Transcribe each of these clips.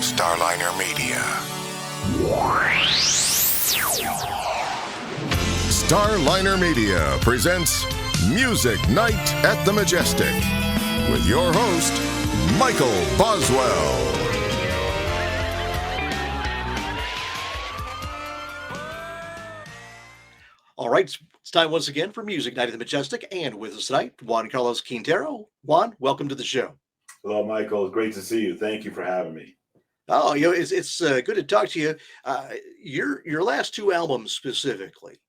Starliner Media. Starliner Media presents Music Night at the Majestic with your host, Michael Boswell. All right, it's time once again for Music Night at the Majestic, and with us tonight, Juan Carlos Quintero. Juan, welcome to the show. Hello, Michael. It's great to see you. Thank you for having me. Oh, it's good to talk to you. Your last two albums specifically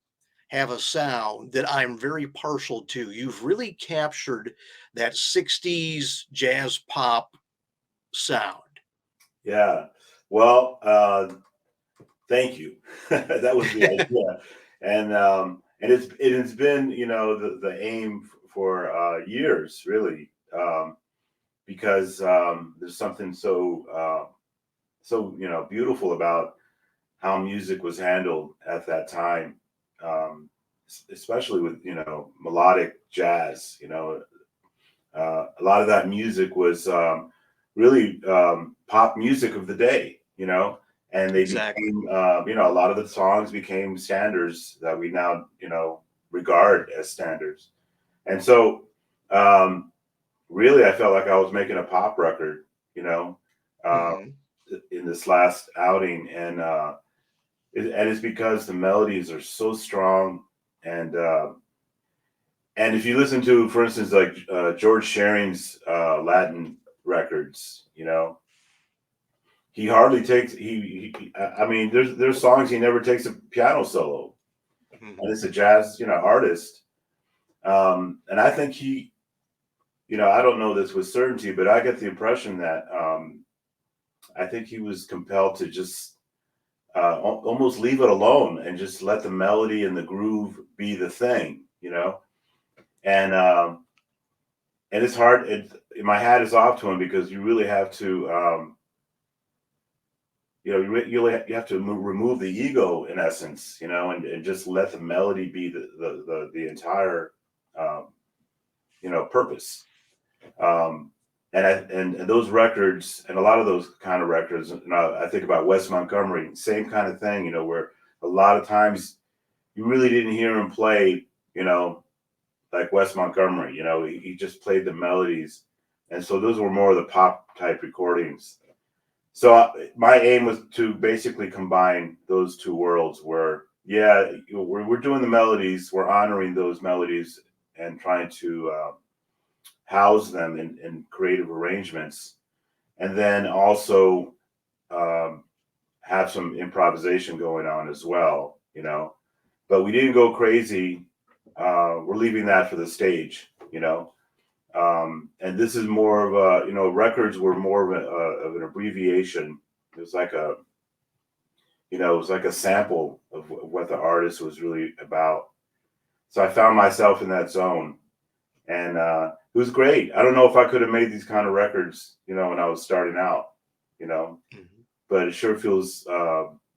have a sound that I'm very partial to. You've really captured that 60s jazz pop sound. Yeah. Well, thank you. That was the idea, and it's been the aim for years really, because there's something so beautiful about how music was handled at that time, especially with melodic jazz. A lot of that music was really pop music of the day, and they Exactly. became a lot of the songs became standards that we now regard as standards. And so really I felt like I was making a pop record, uh, Mhm. in this last outing, and it's because the melodies are so strong, and if you listen to, for instance, like George Shearing's Latin records, he hardly takes I mean, there's songs he never takes a piano solo, Mhm. and it's a jazz artist, and I think he, I don't know this with certainty, but I get the impression that I think he was compelled to just almost leave it alone and just let the melody and the groove be the thing, and it's hard. My hat is off to him, because you really have to, you have to remove the ego in essence, and just let the melody be the entire, purpose. And those records, and a lot of those kind of records, I think about Wes Montgomery, same kind of thing, where a lot of times you really didn't hear him play, like Wes Montgomery, he just played the melodies. And so those were more of the pop type recordings. So my aim was to basically combine those two worlds where, we're doing the melodies, we're honoring those melodies and trying to house them in creative arrangements. And then also have some improvisation going on as well, but we didn't go crazy. We're leaving that for the stage, and this is more of records were more of an abbreviation. It was like a sample of what the artist was really about. So I found myself in that zone, and it was great. I don't know if I could have made these kind of records, when I was starting out, Mhm. but it sure feels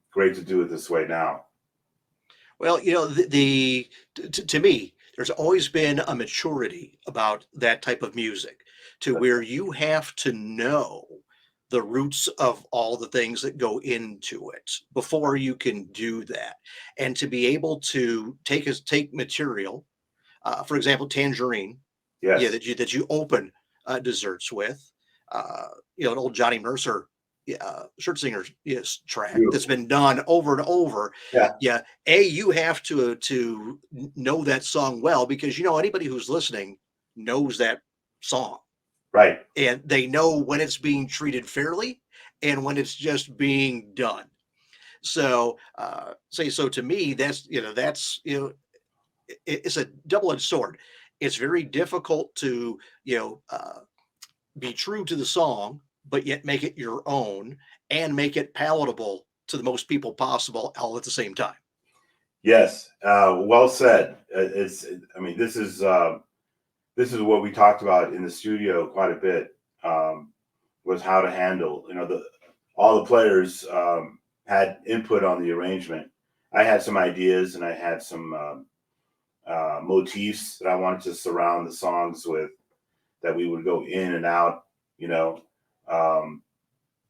great to do it this way now. Well, to me, there's always been a maturity about that type of music to where you have to know the roots of all the things that go into it before you can do that. And to be able to take material, for example, tangerine, yeah, Yes. that you open desserts with, uh, an old Johnny Mercer, shirt singers, yes, track that's Beautiful. been done over and over. Yeah. Yeah, you have to know that song well, because anybody who's listening knows that song, Right. and they know when it's being treated fairly and when it's just being done. So, so to me, it's a double-edged sword. It's very difficult to be true to the song, but yet make it your own and make it palatable to the most people possible all at the same time. Yes. Well said. I mean, this is what we talked about in the studio quite a bit. Was how to handle, all the players had input on the arrangement. I had some ideas, and I had some motifs that I wanted to surround the songs with, that we would go in and out, you know. Um,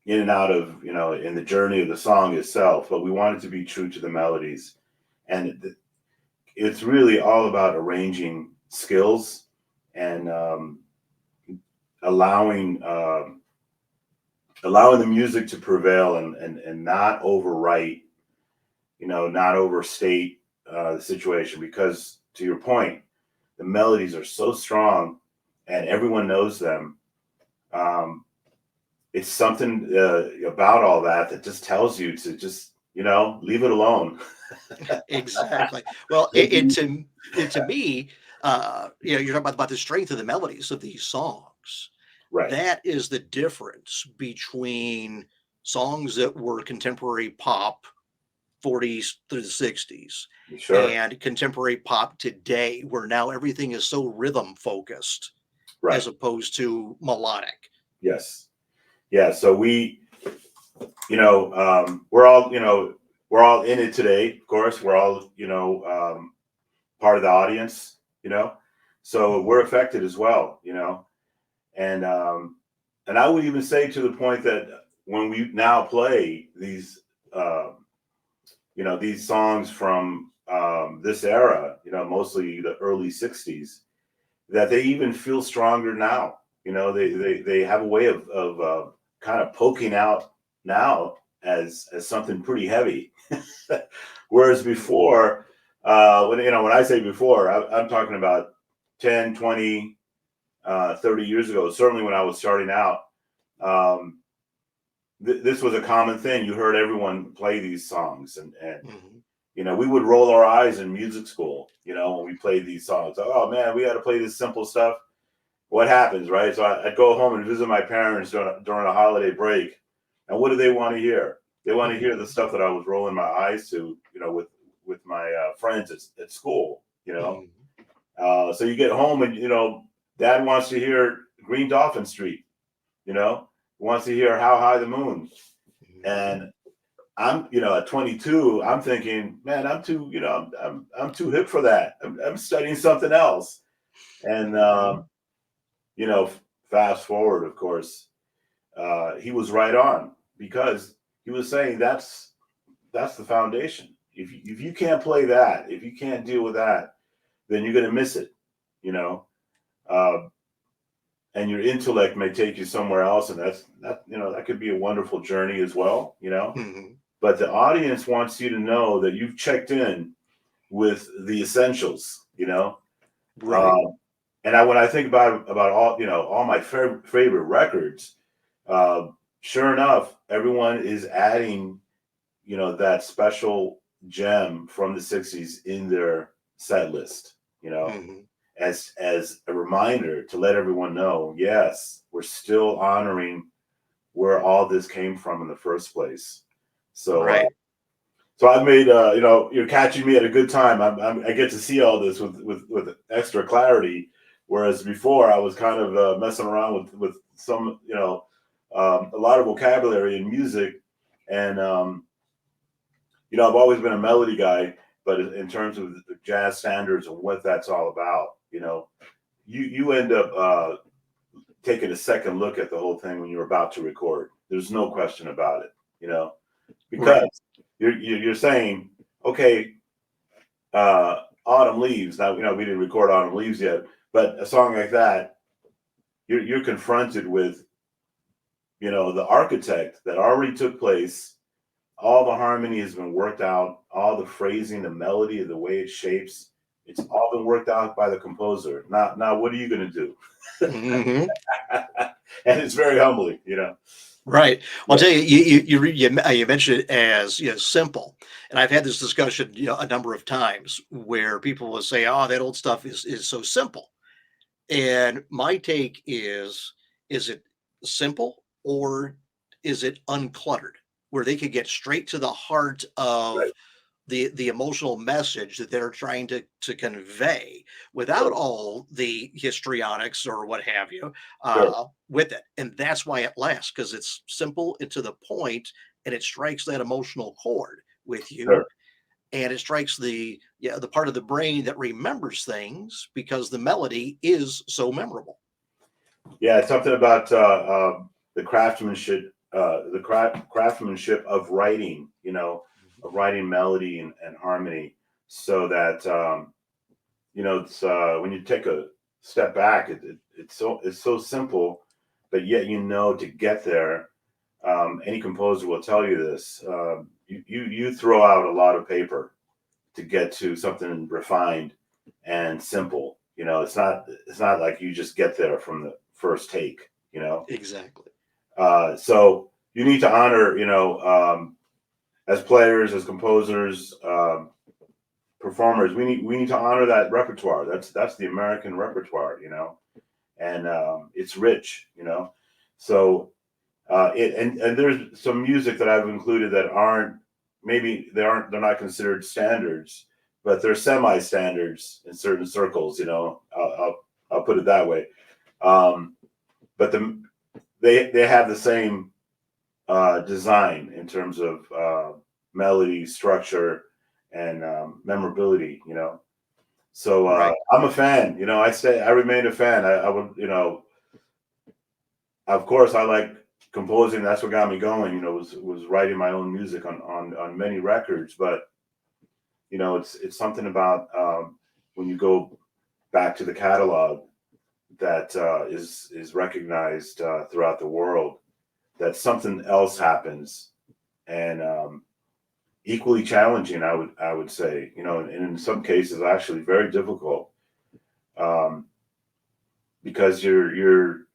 in and out of, in the journey of the song itself, but we wanted to be true to the melodies. And it's really all about arranging skills and allowing allowing the music to prevail and not overwrite, not overstate the situation. Because to your point, the melodies are so strong and everyone knows them. It's something about all that just tells you to just, leave it alone. Exactly. Well, to me, you're talking about the strength of the melodies of these songs. Right. That is the difference between songs that were contemporary pop, 40s through the 60s, Sure. and contemporary pop today, where now everything is so rhythm focused Right. as opposed to melodic. Yes. Yeah. So we're all, we're all in it today. Of course, we're all, part of the audience, so we're affected as well, and I would even say to the point that when we now play these, these songs from this era, mostly the early 60s, that they even feel stronger now. They have a way of kind of poking out now as something pretty heavy. Whereas before, when I say before, I'm talking about 10, 20, 30 years ago, certainly when I was starting out, this was a common thing. You heard everyone play these songs, and we would roll our eyes in music school, when we played these songs. Oh man, we got to play this simple stuff. What happens, right? So I'd go home and visit my parents during a holiday break, and what do they want to hear? They want to hear the stuff that I was rolling my eyes to, with my friends at school, So you get home and, Dad wants to hear Green Dolphin Street, wants to hear How High the Moon. And I'm, at 22, I'm thinking, man, I'm too, I'm too hip for that. I'm studying something else. And, fast forward, of course, he was right on, because he was saying that's the foundation. If you can't play that, if you can't deal with that, then you're going to miss it, and your intellect may take you somewhere else, and that could be a wonderful journey as well, But the audience wants you to know that you've checked in with the essentials, Right. And when I think about all my favorite records, sure enough, everyone is adding, that special gem from the 60s in their set list, as a reminder to let everyone know, yes, we're still honoring where all this came from in the first place. So, right. So I've made, you're catching me at a good time. I get to see all this with extra clarity, whereas before I was kind of messing around with some, a lot of vocabulary in music, and I've always been a melody guy, but in terms of the jazz standards and what that's all about, you end up taking a second look at the whole thing when you're about to record. There's no question about it, because you're saying, okay, Autumn Leaves. Now, we didn't record Autumn Leaves yet, but a song like that, you're confronted with, the architect that already took place. All the harmony has been worked out, all the phrasing, the melody, the way it shapes, it's all been worked out by the composer. Now what are you going to do? And it's very humbling, Right. Well, I'll tell you, you mentioned it as simple, and I've had this discussion a number of times where people will say, "Oh, that old stuff is so simple," and my take is it simple or is it uncluttered, where they could get straight to the heart of Right. the emotional message that they're trying to convey without Sure. all the histrionics or what have you Sure. with it. And that's why it lasts, because it's simple and to the point, and it strikes that emotional chord with you. Sure. And it strikes the part of the brain that remembers things because the melody is so memorable. Yeah, it's something about the craftsmanship craftsmanship of writing, of writing melody and harmony, so that it's when you take a step back, it's so simple, but yet to get there. Any composer will tell you this. You throw out a lot of paper to get to something refined and simple. It's not like you just get there from the first take. Exactly. So you need to honor, as players, as composers, performers, we need to honor that repertoire. That's the American repertoire, and it's rich, So and there's some music that I've included that they're not considered standards, but they're semi-standards in certain circles. I'll put it that way. But they have the same design in terms of melody, structure, and memorability. So Right. I'm a fan. I remain a fan. I would, of course, I like composing. That's what got me going. Was writing my own music on many records. But it's something about when you go back to the catalog that is recognized throughout the world, that something else happens, and equally challenging, I would say, and in some cases actually very difficult, because you're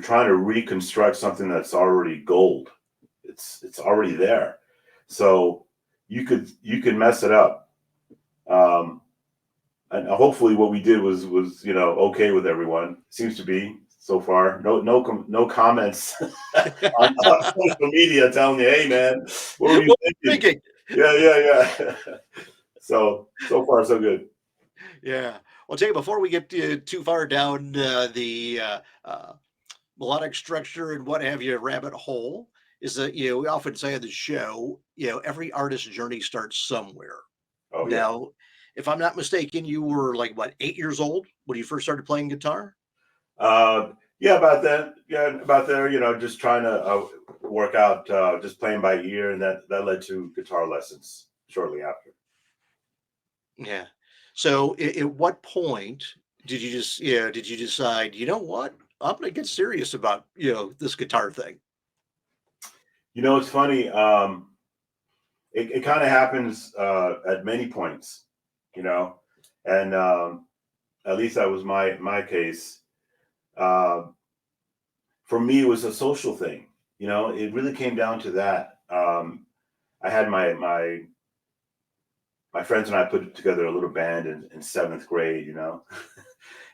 trying to reconstruct something that's already gold. It's already there, so you could mess it up. And hopefully what we did was okay with everyone. Seems to be so far. No comments on social media telling you, hey man, what were you thinking? Yeah. So far so good. Yeah. Well, Jay, before we get too far down the melodic structure and what have you rabbit hole, is that we often say on the show, every artist's journey starts somewhere. Oh yeah. Now, if I'm not mistaken, you were like what, 8 years old when you first started playing guitar? Yeah, about that. Yeah, about there. Just trying to work out, just playing by ear, and that led to guitar lessons shortly after. Yeah. So at what point did you decide, you know what? I'm gonna get serious about, this guitar thing. It's funny. It kind of happens at many points, and at least that was my case. Uh, for me, it was a social thing. It really came down to that. I had my friends and I put together a little band in seventh grade, and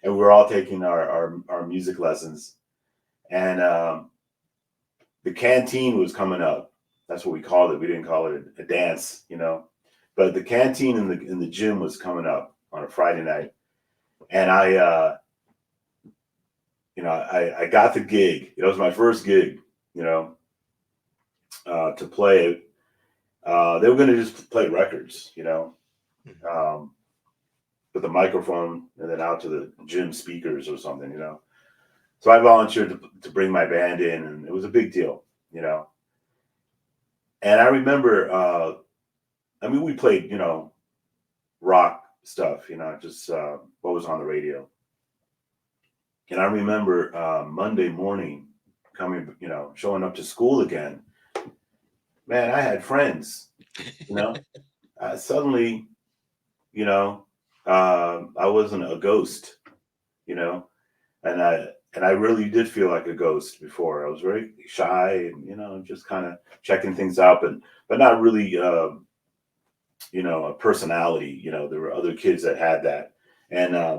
we were all taking our music lessons, and the canteen was coming up. That's what we called it. We didn't call it a dance, but the canteen in the gym was coming up on a Friday night, and I got the gig. It was my first gig, to play. They were going to just play records, with the microphone and then out to the gym speakers or something, So I volunteered to bring my band in, and it was a big deal, And I remember, we played, rock stuff, just what was on the radio. And I remember Monday morning coming, showing up to school again. Man, I had friends, suddenly, I wasn't a ghost, and I really did feel like a ghost before. I was very shy and, just kind of checking things out, but not really, a personality. There were other kids that had that, and I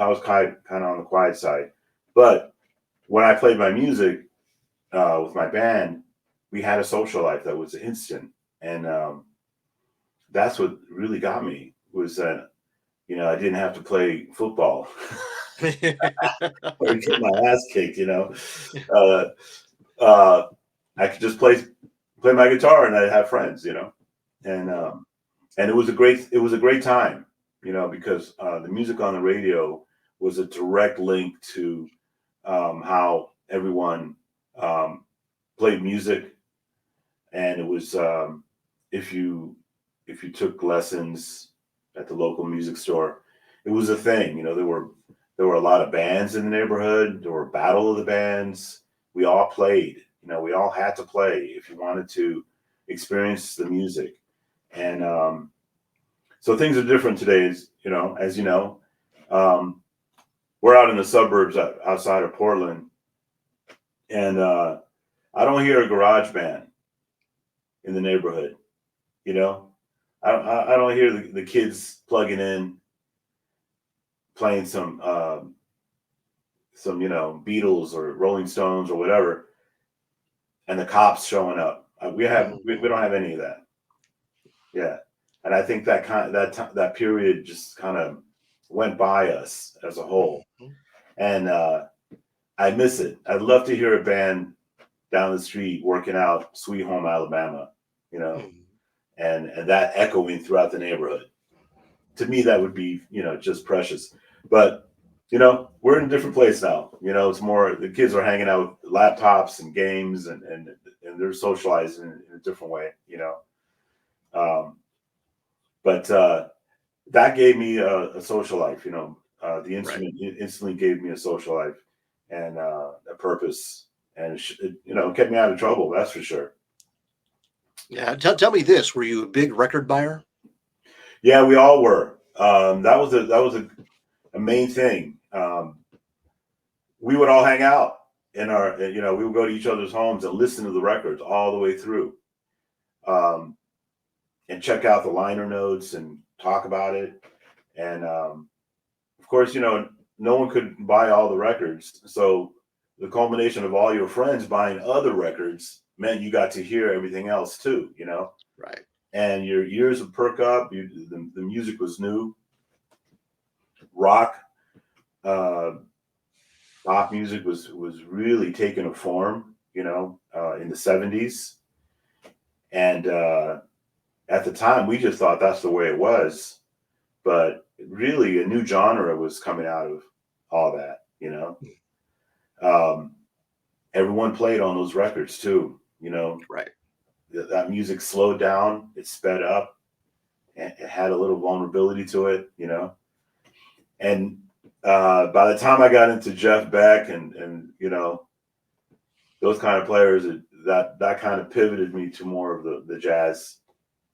was kind of on the quiet side. But when I played my music with my band, we had a social life that was instant, and that's what really got me, was that I didn't have to play football or get my ass kicked. I could just play my guitar and I'd have friends. And it was a great time, because the music on the radio was a direct link to how everyone played music, and it was if you took lessons at the local music store, it was a thing. You know, there were a lot of bands in the neighborhood. There were battle of the bands. We all played. You know, we all had to play if you wanted to experience the music. And so things are different today, as you know. We're out in the suburbs outside of Portland, and I don't hear a garage band in the neighborhood. You know, I don't hear the kids plugging in, playing some Beatles or Rolling Stones or whatever, and the cops showing up. We don't have any of that. Yeah, and I think that period just kind of went by us as a whole, and I miss it. I'd love to hear a band down the street working out "Sweet Home Alabama," and that echoing throughout the neighborhood. To me, that would be just precious. But we're in a different place now. It's more the kids are hanging out with laptops and games, and they're socializing in a different way. But that gave me a social life. The instrument instantly gave me a social life and a purpose, and it kept me out of trouble. That's for sure. Yeah. Tell me this: were you a big record buyer? Yeah, we all were. That was a main thing. We would all hang out in our, we would go to each other's homes and listen to the records all the way through, and check out the liner notes and talk about it. And of course, no one could buy all the records, so the culmination of all your friends buying other records meant you got to hear everything else too. Right. And your ears would perk up. The music was new. Rock, pop music was really taking a form, in the 70s. And at the time, we just thought that's the way it was. But really, a new genre was coming out of all that, Everyone played on those records too, Right. That music slowed down, it sped up, and it had a little vulnerability to it, And by the time I got into Jeff Beck and those kind of players, that kind of pivoted me to more of the jazz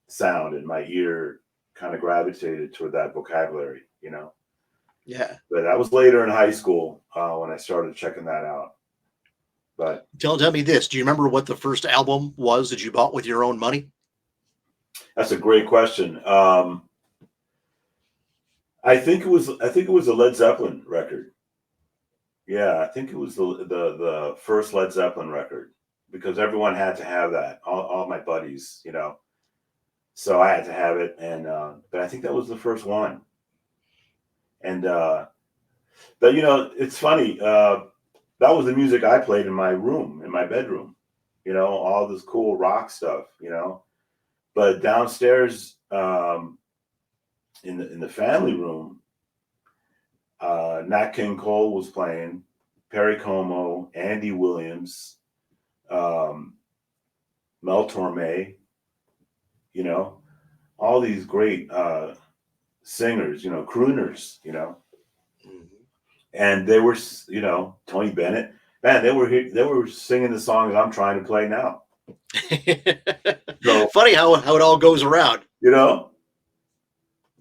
sound, and my ear kind of gravitated toward that vocabulary, Yeah. But that was later in high school when I started checking that out. But Tell me this: do you remember what the first album was that you bought with your own money? that's a great question. I think it was a Led Zeppelin record. Yeah, I think it was the first Led Zeppelin record, because everyone had to have that. All my buddies, So I had to have it, and but I think that was the first one. And but it's funny. That was the music I played in my room, in my bedroom. All this cool rock stuff. But downstairs, in the family room, Nat King Cole was playing, Perry Como, Andy Williams, Mel Torme, all these great singers, crooners, and they were, Tony Bennett, man, they were singing the songs I'm trying to play now. So, funny how it all goes around.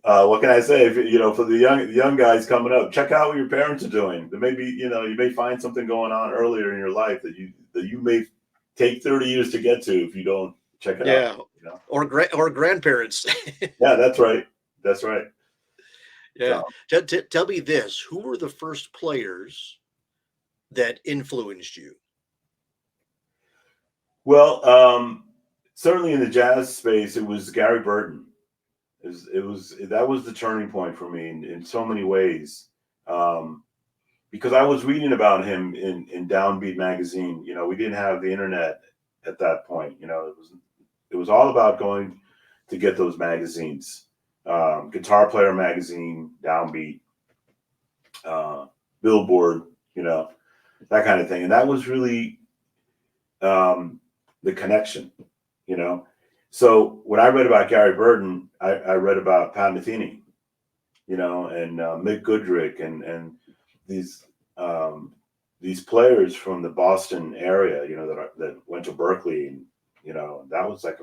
What can I say? For the young guys coming up, check out what your parents are doing. There may be, you may find something going on earlier in your life that you may take 30 years to get to if you don't check it out. Or grandparents. Yeah, that's right. That's right. Yeah. So. Tell me this: who were the first players that influenced you? Well, certainly in the jazz space, it was Gary Burton. That was the turning point for me in so many ways, because I was reading about him in Downbeat magazine. We didn't have the internet at that point. It was all about going to get those magazines. Guitar Player magazine, Downbeat, Billboard, that kind of thing. And that was really the connection, you know. So when I read about Gary Burton, I read about Pat Metheny, you know, and Mick Goodrick, and these these players from the Boston area, you know, that went to Berklee, and you know, that was like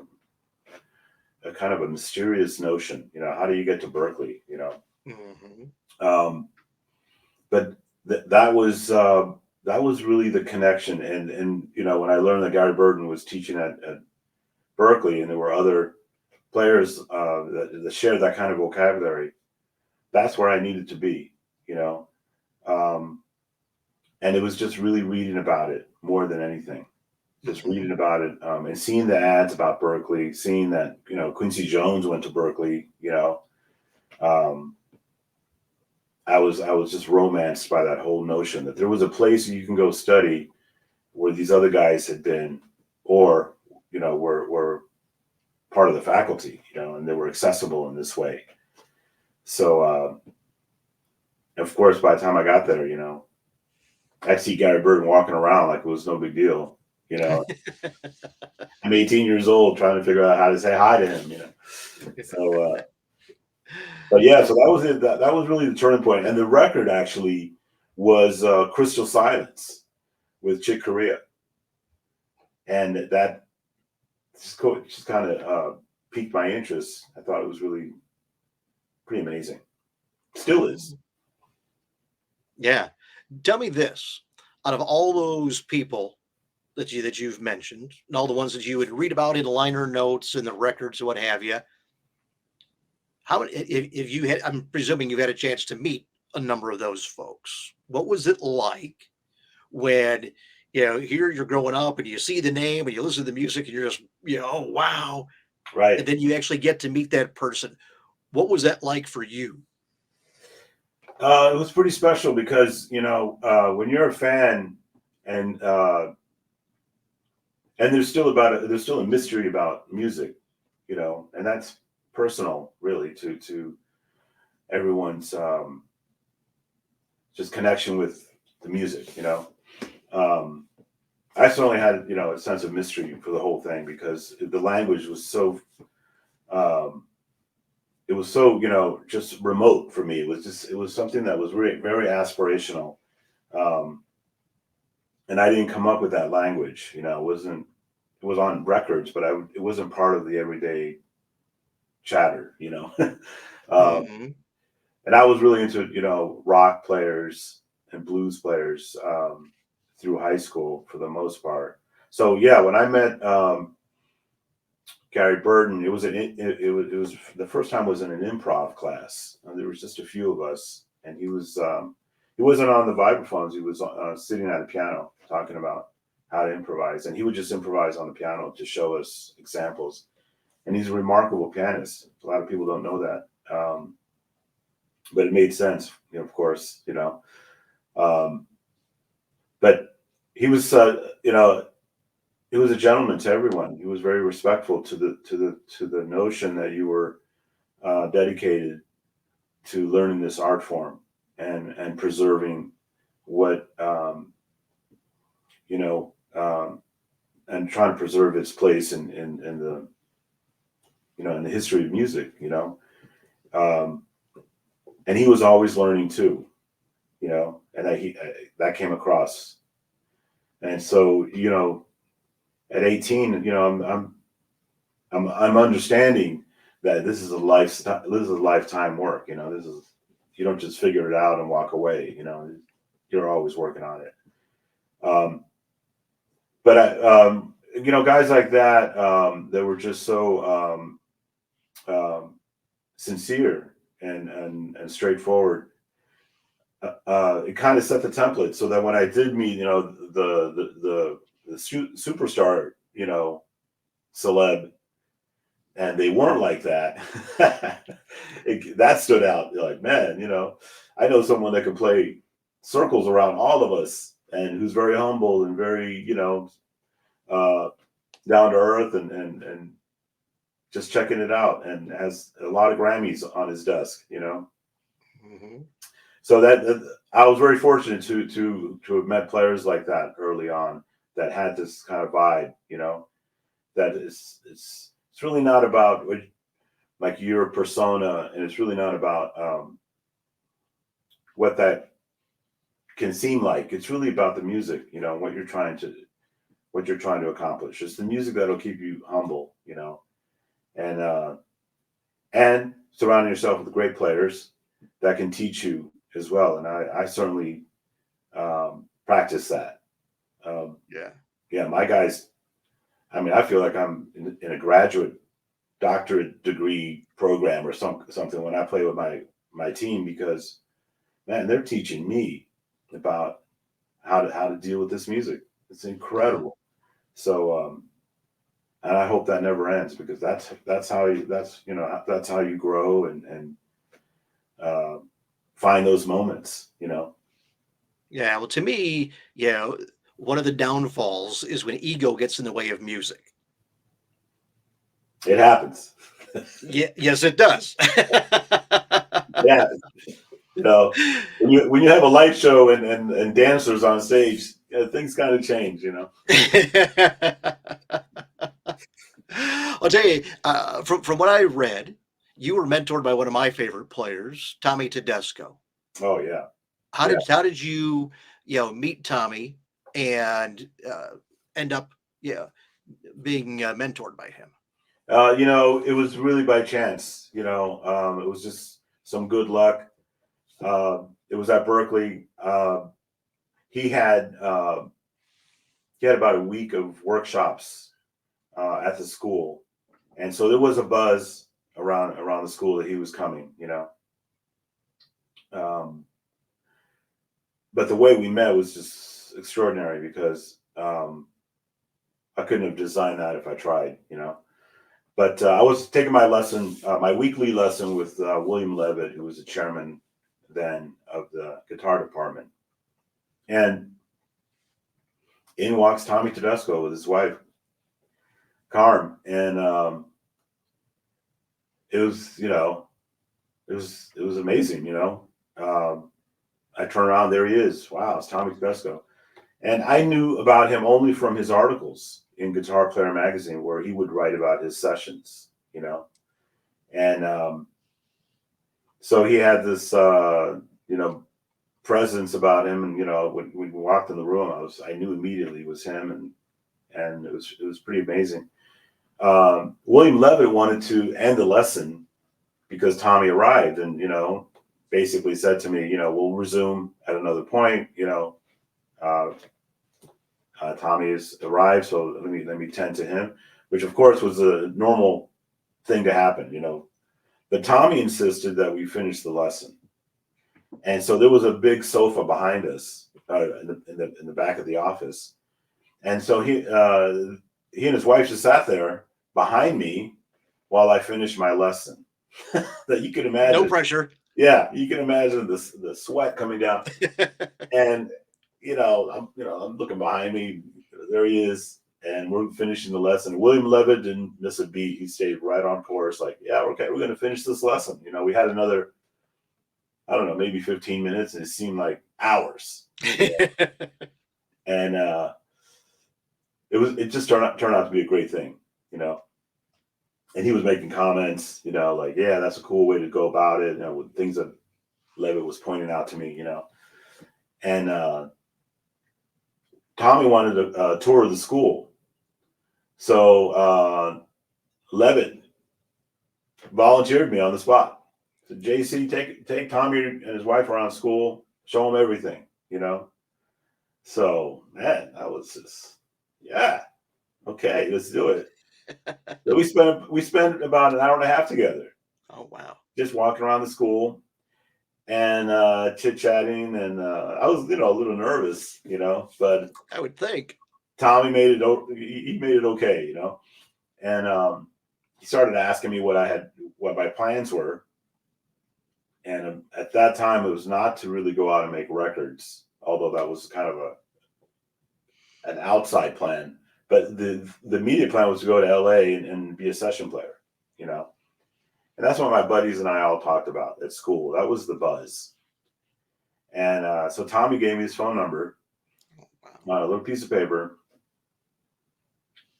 a kind of a mysterious notion. You know, how do you get to Berklee? You know, but that was really the connection. And you know, when I learned that Gary Burton was teaching at Berklee, and there were other players that shared that kind of vocabulary, that's where I needed to be. You know, and it was just really reading about it more than anything. Just reading about it, and seeing the ads about Berklee, seeing that, you know, Quincy Jones went to Berklee, you know, I was just romanced by that whole notion that there was a place you can go study where these other guys had been, or, you know, were part of the faculty, you know, and they were accessible in this way. So, of course, by the time I got there, you know, I see Gary Burton walking around like it was no big deal. You know, I'm 18 years old trying to figure out how to say hi to him, you know. So, but yeah, so that was it. That was really the turning point. And the record actually was Crystal Silence with Chick Corea. And that just kind of piqued my interest. I thought it was really pretty amazing. Still is. Yeah. Tell me this, out of all those people that you've mentioned, and all the ones that you would read about in liner notes and the records and what have you, how if you had, I'm presuming you've had a chance to meet a number of those folks. What was it like when, you know, here you're growing up and you see the name and you listen to the music and you're just, you know, oh, wow. Right. And then you actually get to meet that person. What was that like for you? It was pretty special because, you know, when you're a fan, and there's still a mystery about music, you know, and that's personal, really, to everyone's just connection with the music, you know. I certainly had, you know, a sense of mystery for the whole thing because the language was so, it was so, you know, just remote for me. It was something that was very, very aspirational. And I didn't come up with that language, you know. It was on records, but it wasn't part of the everyday chatter, you know. And I was really into, you know, rock players and blues players through high school for the most part. So yeah, when I met Gary Burton, it was the first time was in an improv class. There was just a few of us, and he wasn't on the vibraphones. He was sitting at a piano talking about how to improvise, and he would just improvise on the piano to show us examples. And he's a remarkable pianist. A lot of people don't know that, but it made sense, you know, of course, you know. But he was, you know, he was a gentleman to everyone. He was very respectful to the notion that you were dedicated to learning this art form and preserving what you know, and trying to preserve its place in the, you know, in the history of music, you know. And he was always learning too, you know, and that came across. And so, you know, at 18, you know, I'm understanding that this is a lifetime work, you know. You don't just figure it out and walk away, you know. You're always working on it. But you know, guys like that, that were just so sincere and straightforward. It kind of set the template so that when I did meet, you know, the superstar, you know, celeb, and they weren't like that, that stood out. You're like, man, you know, I know someone that can play circles around all of us, and who's very humble and very, you know, down to earth and just checking it out, and has a lot of Grammys on his desk, you know. So that I was very fortunate to have met players like that early on that had this kind of vibe, you know. that it's really not about like your persona, and it's really not about what that can seem like. It's really about the music, what you're trying to accomplish. It's the music that'll keep you humble, and surrounding yourself with great players that can teach you as well. And I certainly practice that. Yeah, my guys. I mean, I feel like I'm in a graduate doctorate degree program or something when I play with my team, because man, they're teaching me about how to deal with this music. It's incredible. So and I hope that never ends, because that's how you grow and find those moments. Yeah. Well, to me, one of the downfalls is when ego gets in the way of music. It happens. Yeah. Yes, it does. Yeah. When you have a light show and dancers on stage, things kind of change. I'll tell you, from what I read, you were mentored by one of my favorite players, Tommy Tedesco. Oh yeah. How did you meet Tommy and end up being mentored by him? It was really by chance. It was just some good luck. It was at Berklee. He had about a week of workshops at the school, and so there was a buzz around the school that he was coming. But the way we met was just extraordinary, because I couldn't have designed that if I tried. But I was taking my lesson, my weekly lesson with William Levitt, who was the chairman then of the guitar department. And in walks Tommy Tedesco with his wife, Carm. And it was amazing, I turn around, there he is. Wow, it's Tommy Tedesco. And I knew about him only from his articles in Guitar Player magazine, where he would write about his sessions, and so he had this, presence about him. And when we walked in the room, I knew immediately it was him, and it was pretty amazing. William Levitt wanted to end the lesson because Tommy arrived, and basically said to me, we'll resume at another point. Tommy has arrived, so let me tend to him, which of course was a normal thing to happen. But Tommy insisted that we finish the lesson, and so there was a big sofa behind us in the back of the office, and so he and his wife just sat there behind me while I finished my lesson. That you can imagine. No pressure. Yeah, you can imagine the sweat coming down, and I'm looking behind me. There he is, and we're finishing the lesson. William Levitt didn't miss a beat. He stayed right on course. Like, yeah, okay, we're going to finish this lesson. We had another, I don't know, maybe 15 minutes, and it seemed like hours. And it just turned out to be a great thing, And he was making comments, like, yeah, that's a cool way to go about it. With things that Levitt was pointing out to me, And Tommy wanted a tour of the school. So Levitt volunteered me on the spot. So JC, take Tommy and his wife around school, show them everything, So man, that was just, yeah, okay, let's do it. So we spent about an hour and a half together. Oh wow! Just walking around the school and chit chatting, and I was a little nervous, but I would think Tommy made it. He made it okay, and he started asking me what my plans were. And at that time, it was not to really go out and make records, although that was kind of an outside plan. But the immediate plan was to go to LA and be a session player, And that's what my buddies and I all talked about at school. That was the buzz. And so Tommy gave me his phone number on a little piece of paper.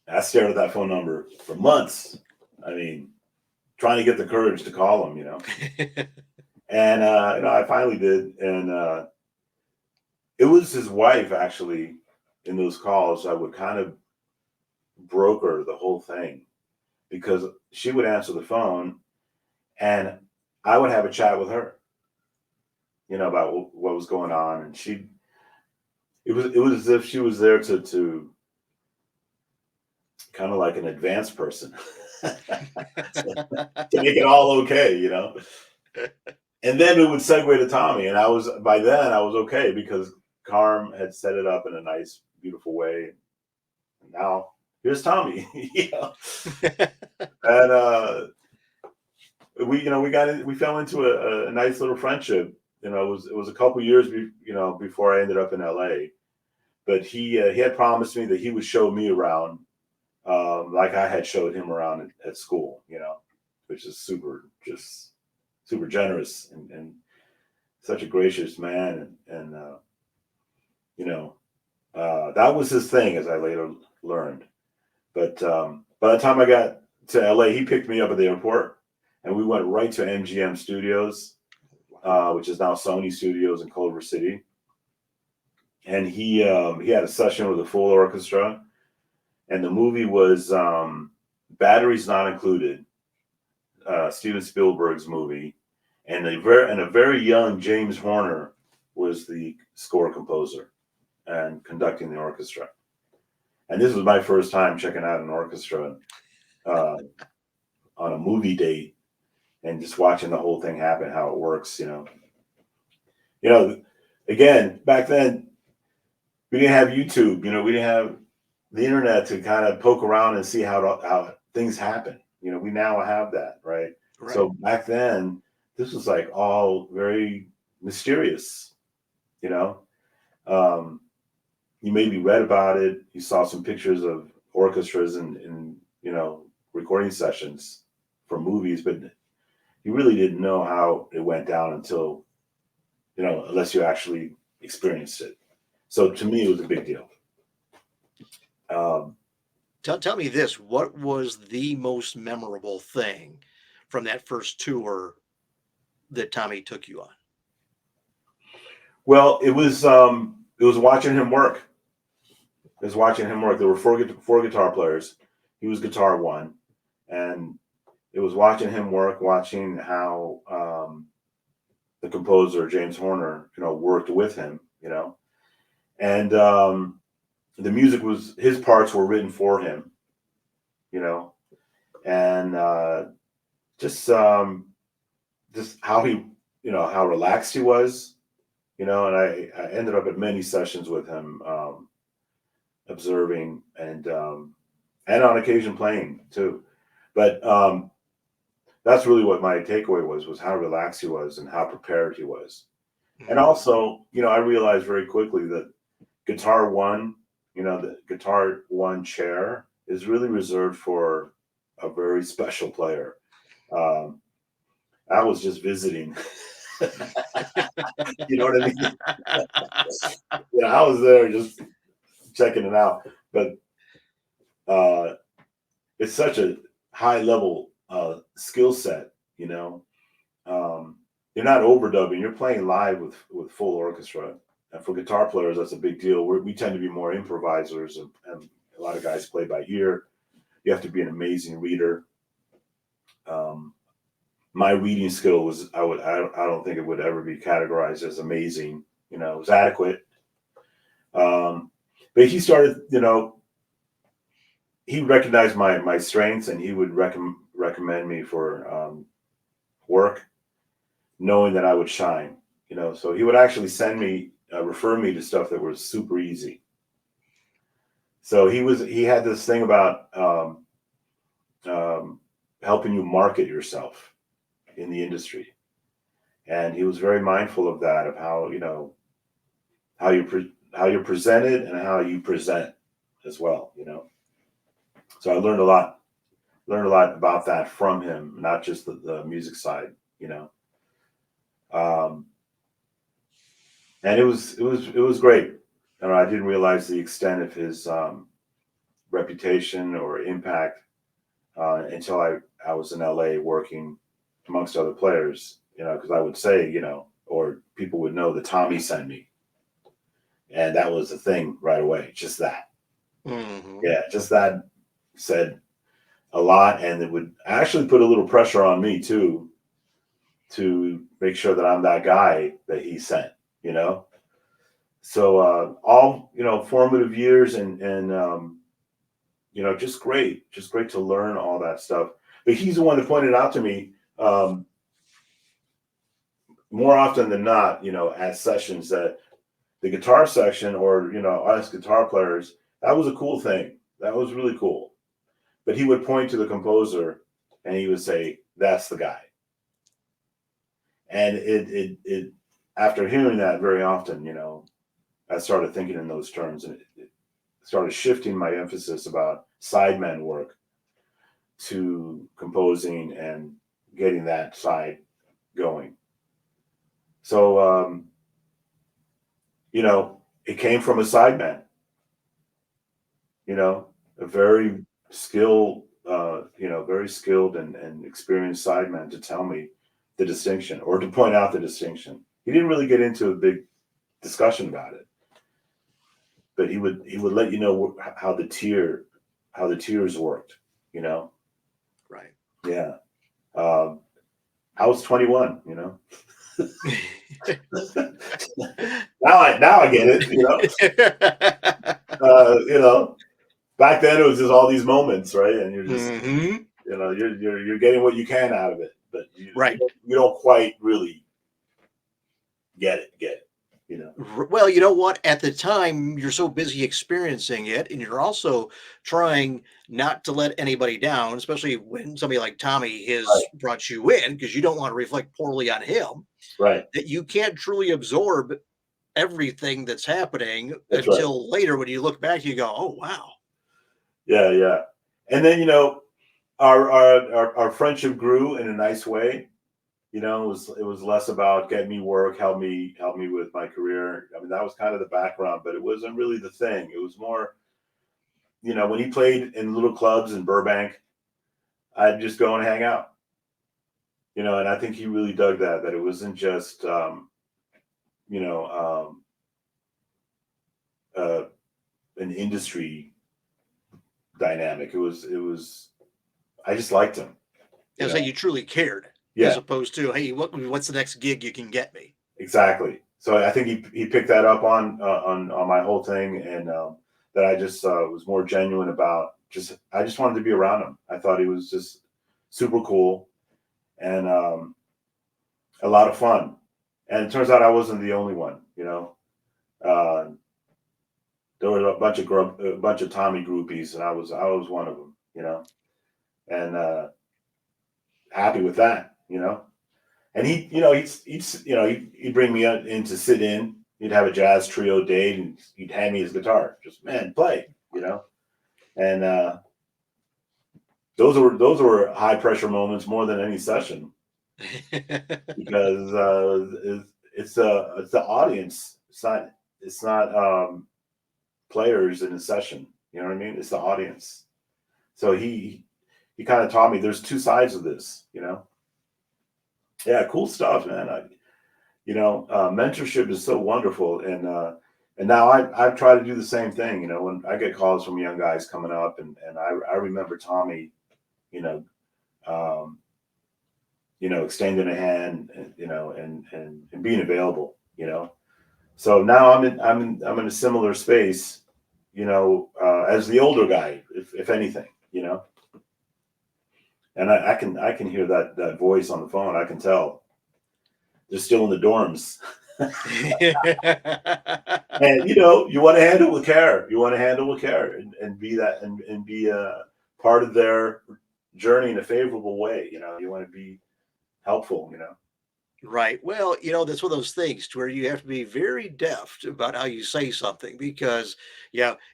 I stared at that phone number for months. I mean, trying to get the courage to call him, And I finally did, and it was his wife actually in those calls. I would kind of broker the whole thing because she would answer the phone, and I would have a chat with her, about what was going on, and it was as if she was there to kind of like an advanced person to make it all okay. And then it would segue to Tommy, and by then I was okay because Carm had set it up in a nice, beautiful way. And now here's Tommy, and we fell into a nice little friendship. It was a couple years, before I ended up in LA. But he had promised me that he would show me around, like I had showed him around at school, which is super generous and such a gracious man. And that was his thing, as I later learned. But by the time I got to LA, he picked me up at the airport, and we went right to MGM Studios, which is now Sony Studios in Culver City. And he had a session with a full orchestra, and the movie was Batteries Not Included, Steven Spielberg's movie, and a very young James Horner was the score composer and conducting the orchestra. And this was my first time checking out an orchestra on a movie date and just watching the whole thing happen, how it works. Again, back then we didn't have YouTube. We didn't have the internet to kind of poke around and see how things happen. We now have that, right? So back then, this was like all very mysterious. You maybe read about it. You saw some pictures of orchestras and recording sessions for movies, but you really didn't know how it went down until, unless you actually experienced it. So to me, it was a big deal. Tell me this: what was the most memorable thing from that first tour that Tommy took you on? Well, it was watching him work. It was watching him work. There were four guitar players. He was guitar one, and it was watching him work, watching how the composer James Horner, worked with him, and the music was, his parts were written for him, and just how he, how relaxed he was, and I ended up at many sessions with him, observing and on occasion playing too. But that's really what my takeaway was how relaxed he was and how prepared he was. And also, I realized very quickly that guitar one, the guitar one chair is really reserved for a very special player. I was just visiting. You know what I mean? I was there just checking it out. But it's such a high level skill set, you're not overdubbing, you're playing live with full orchestra. And for guitar players, that's a big deal. We tend to be more improvisers, and a lot of guys play by ear. You have to be an amazing reader. My reading skill was, I don't think it would ever be categorized as amazing. It was adequate. But he started, he recognized my strengths, and he would recommend me for work, knowing that I would shine. So he would actually refer me to stuff that was super easy. So he had this thing about helping you market yourself in the industry, and he was very mindful of that, of how how you're presented and how you present as well. So I learned a lot about that from him, not just the music side. And it was great. I didn't realize the extent of his reputation or impact until I was in LA working amongst other players, because I would say, or people would know that Tommy sent me. And that was the thing right away. Just that. Mm-hmm. Yeah, just that said a lot. And it would actually put a little pressure on me too, to make sure that I'm that guy that he sent, So all, formative years and just great to learn all that stuff. But he's the one that pointed out to me more often than not, at sessions that the guitar section or, us guitar players, that was a cool thing. That was really cool. But he would point to the composer and he would say, that's the guy. And it after hearing that very often, I started thinking in those terms, and it started shifting my emphasis about sideman work to composing and getting that side going. So, it came from a sideman, a very skilled, very skilled and experienced sideman to tell me the distinction or to point out the distinction. He didn't really get into a big discussion about it, but he would let you know how the tiers worked, Right. Yeah. I was 21, now I get it, back then it was just all these moments, right? And you're just, Mm-hmm. you're getting what you can out of it, but Right. You don't quite really get it. Well, you know what? At the time, you're so busy experiencing it, and you're also trying not to let anybody down, especially when somebody like Tommy has Right. brought you in, because you don't want to reflect poorly on him. Right. That you can't truly absorb everything that's happening That's until later when you look back, you go, "Oh, wow." Yeah. And then, our friendship grew in a nice way. It was less about get me work, help me with my career. I mean, that was kind of the background, but it wasn't really the thing. It was more, when he played in little clubs in Burbank, I'd just go and hang out. And I think he really dug that it wasn't just an industry dynamic. It was I just liked him. So you truly cared, Yeah. as opposed to, "Hey, what's the next gig you can get me?" Exactly. So I think he picked that up on my whole thing, and that I just was more genuine about. I just wanted to be around him. I thought he was just super cool and a lot of fun. And it turns out I wasn't the only one. There were a bunch of Tommy groupies, and I was one of them. And happy with that. And he'd bring me in to sit in. He'd have a jazz trio date, and he'd hand me his guitar. Just, man, play, And those were high pressure moments more than any session, because it's the audience. It's not players in a session. You know what I mean? It's the audience. So he kind of taught me there's two sides of this. Yeah, cool stuff, man. Mentorship is so wonderful, and now I've tried to do the same thing. When I get calls from young guys coming up, and I remember Tommy, extending a hand, and being available. So now I'm in a similar space, as the older guy, if anything, And I can hear that voice on the phone. I can tell they're still in the dorms. And you want to handle with care. You want to handle with care and be that and be a part of their journey in a favorable way. You want to be helpful. Right. Well, that's one of those things to where you have to be very deft about how you say something, because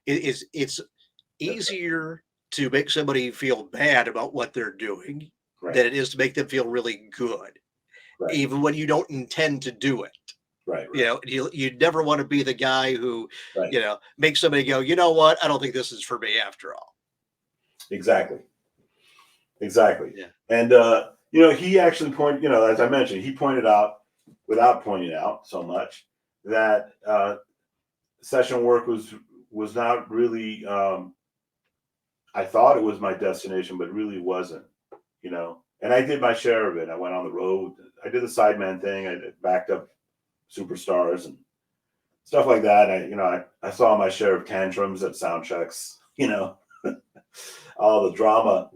it's easier to make somebody feel bad about what they're doing Right. than it is to make them feel really good, Right. even when you don't intend to do it. Right. You know, you never want to be the guy who, Right. you know, makes somebody go, you know what? I don't think this is for me after all. Exactly. Exactly. Yeah. And he actually pointed, as I mentioned, he pointed out, without pointing out so much, that session work was not really. I thought it was my destination, but really wasn't. And I did my share of it. I went on the road. I did the sideman thing. I backed up superstars and stuff like that. I saw my share of tantrums at sound checks. All the drama.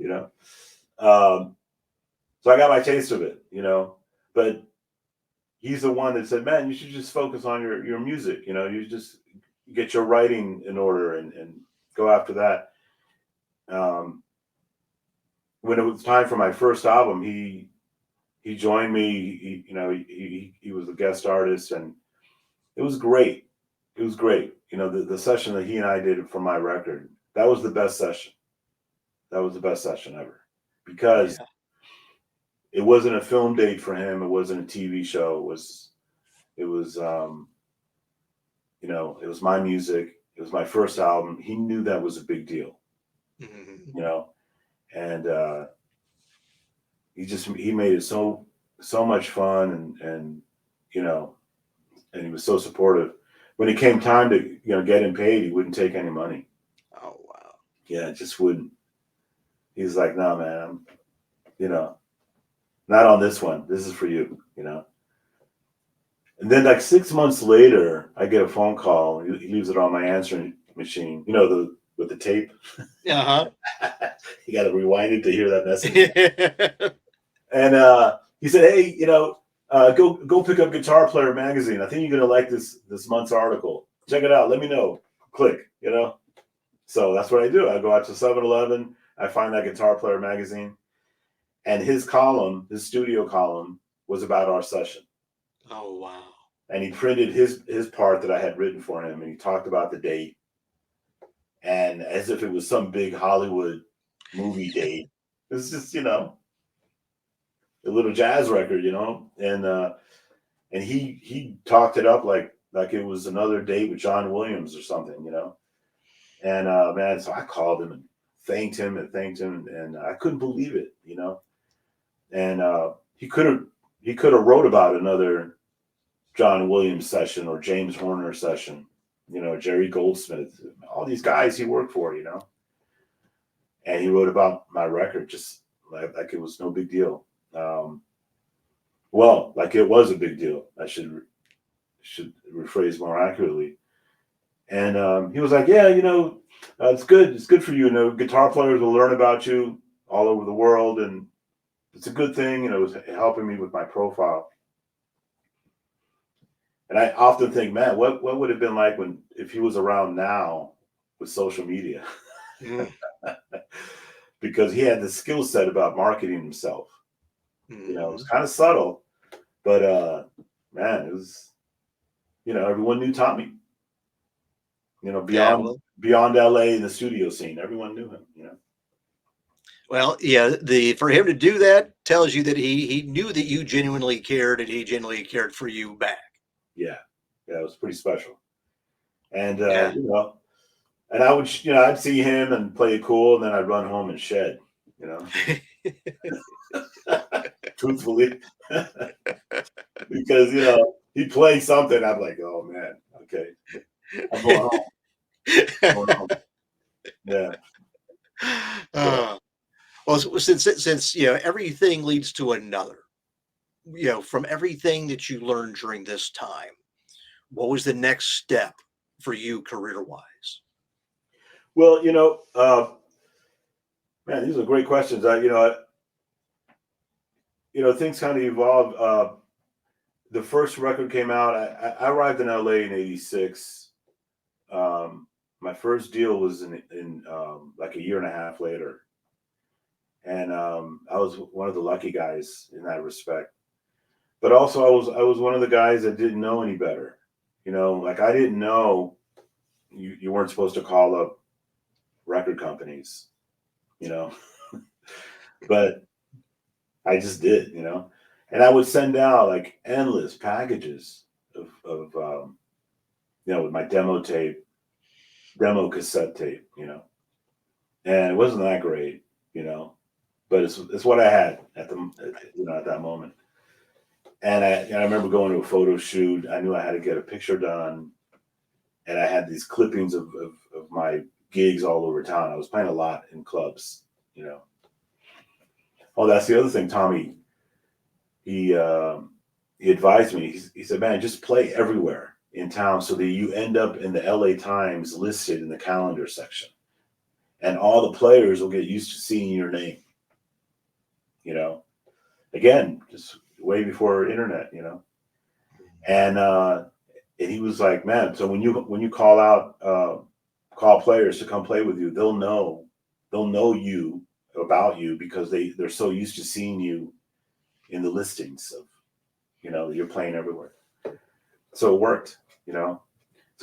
So I got my taste of it. But he's the one that said, "Man, you should just focus on your music. You just get your writing in order and go after that." When it was time for my first album, he joined me. He was a guest artist, and it was great. It was great. The session that he and I did for my record, that was the best session. That was the best session ever, because it wasn't a film date for him. It wasn't a TV show. It was my music. It was my first album. He knew that was a big deal. And he made it so much fun, and he was so supportive. When it came time to get him paid, he wouldn't take any money. Oh wow. Yeah, just wouldn't. He's like, "No, man, I'm not on this one. This is for you." And then like 6 months later, I get a phone call. He leaves it on my answering machine. With the tape. Uh-huh. You got to rewind it to hear that message. And he said, "Hey, go pick up Guitar Player magazine. I think you're gonna like this month's article. Check it out. Let me know." Click. So that's what I do. I go out to 7-Eleven. I find that Guitar Player magazine, and his studio column, was about our session. Oh wow. And he printed his part that I had written for him, and he talked about the date, and as if it was some big Hollywood movie date. It was just a little jazz record, and he talked it up like it was another date with John Williams or something, And man, so I called him and thanked him, and I couldn't believe it, And he could have wrote about another John Williams session or James Horner session, Jerry Goldsmith, all these guys he worked for, and he wrote about my record just like it was no big deal. Well, like it was a big deal. I should rephrase more accurately. And he was like, "Yeah, it's good. It's good for you. Guitar players will learn about you all over the world, and it's a good thing." It was helping me with my profile. And I often think, man, what would it have been like if he was around now with social media? Because he had the skill set about marketing himself. It was kind of subtle, but man, it was, everyone knew Tommy. Beyond LA in the studio scene, everyone knew him. Well, yeah, for him to do that tells you that he knew that you genuinely cared, and he genuinely cared for you back. Yeah, it was pretty special. And and I would, I'd see him and play it cool, and then I'd run home and shed, truthfully, because he'd play something. I'm like, "Oh man, okay, I'm going home." Yeah. Well, since everything leads to another, from everything that you learned during this time, what was the next step for you career-wise? Well, man, these are great questions. Things kind of evolved. The first record came out. I arrived in LA in '86. My first deal was in like a year and a half later, and I was one of the lucky guys in that respect. But also, I was one of the guys that didn't know any better. Like I didn't know you weren't supposed to call up record companies, but I just did, and I would send out like endless packages with my demo cassette tape, and it wasn't that great, but it's what I had at that moment. And I remember going to a photo shoot. I knew I had to get a picture done, and I had these clippings of my gigs all over town. I was playing a lot in clubs, Oh, that's the other thing, Tommy. He advised me. He said, "Man, just play everywhere in town so that you end up in the LA Times listed in the calendar section, and all the players will get used to seeing your name." Again, just way before internet, and he was like, "Man, so when you call players to come play with you, they'll know about you because they're so used to seeing you in the listings of, you're playing everywhere." So it worked, So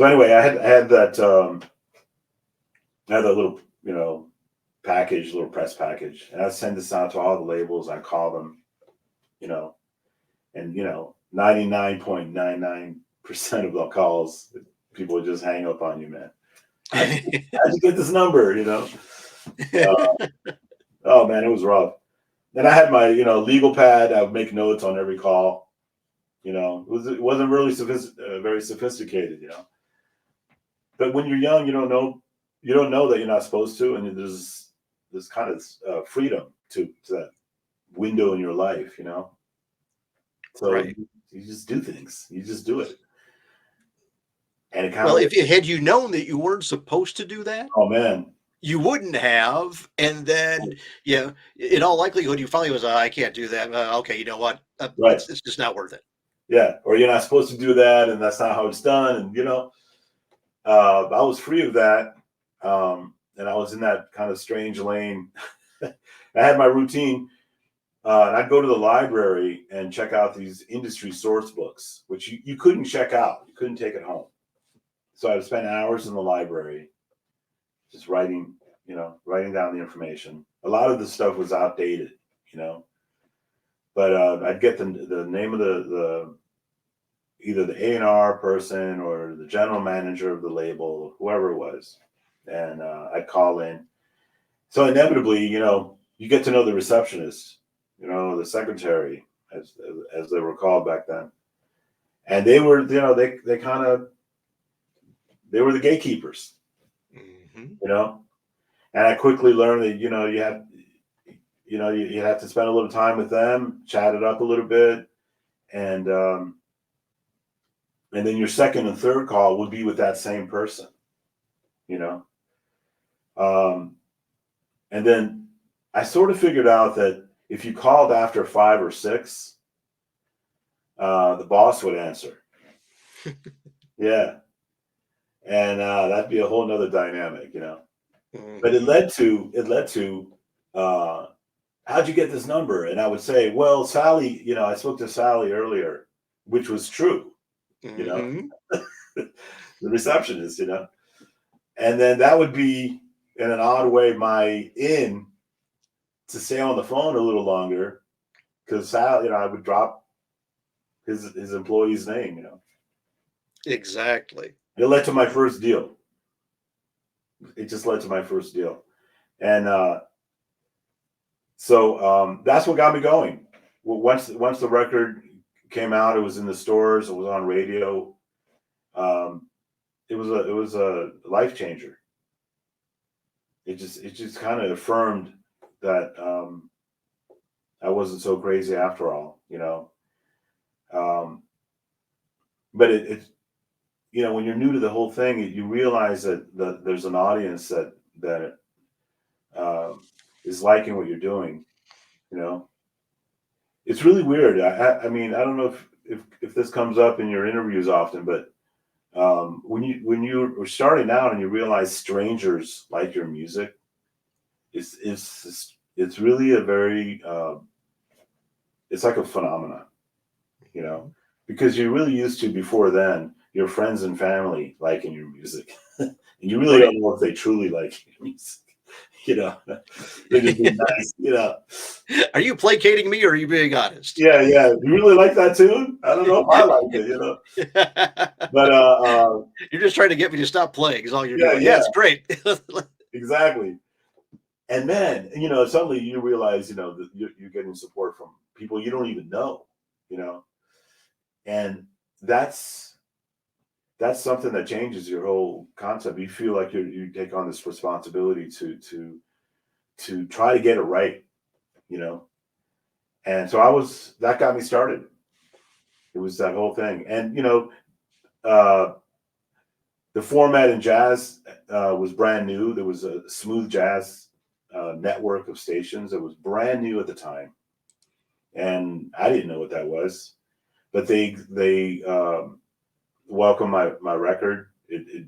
anyway, I had that little, little press package, and I send this out to all the labels. I call them, and 99.99% of the calls, people would just hang up on you, man. How'd you get this number? Oh man, it was rough. Then I had my, legal pad. I would make notes on every call. It wasn't really very sophisticated, But when you're young, you don't know that you're not supposed to, and there's this kind of freedom to that window in your life, So Right. you just do things. You just do it. And it had you known that you weren't supposed to do that, oh man, you wouldn't have. And then, in all likelihood, you finally was, I can't do that. Okay, you know what? Right. It's just not worth it. Yeah, or you're not supposed to do that, and that's not how it's done. And I was free of that, and I was in that kind of strange lane. I had my routine, and I'd go to the library and check out these industry source books, which you couldn't check out. You couldn't take it home. So I would spend hours in the library, just writing down the information. A lot of the stuff was outdated, but I'd get the name of the either the A&R person or the general manager of the label, whoever it was, and I'd call in. So inevitably, you get to know the receptionist, the secretary, as they were called back then, and they were, they were the gatekeepers, and I quickly learned that, you have to spend a little time with them, chat it up a little bit. And then your second and third call would be with that same person, and then I sort of figured out that if you called after 5 or 6, the boss would answer. Yeah. And that'd be a whole nother dynamic, But it led to how'd you get this number? And I would say, well, Sally, I spoke to Sally earlier, which was true, the receptionist, and then that would be in an odd way my in to stay on the phone a little longer, because Sally, I would drop his employee's name, Exactly. It led to my first deal. It just led to my first deal. And so that's what got me going. Once the record came out, it was in the stores, it was on radio. It was a life changer. It just kind of affirmed that I wasn't so crazy after all, But it when you're new to the whole thing, you realize that there's an audience that is liking what you're doing. It's really weird. I mean, I don't know if this comes up in your interviews often, but when you were starting out and you realize strangers like your music, it's really a very it's like a phenomenon, because you're really used to before then your friends and family liking your music, and you really don't know if they truly like your music. They're just being nice, Are you placating me or are you being honest? Yeah, yeah. You really like that tune? I don't know if I like it, you know. But You're just trying to get me to stop playing is all you're yeah, doing. Yeah, yeah, it's great. exactly. And then, suddenly you realize, that you're getting support from people you don't even know, you know, and that's something that changes your whole concept. You feel like you take on this responsibility to try to get it right, you know. And so that got me started. It was that whole thing, and uh, the format in jazz was brand new. There was a smooth jazz network of stations that was brand new at the time, and I didn't know what that was. But they welcomed my record. It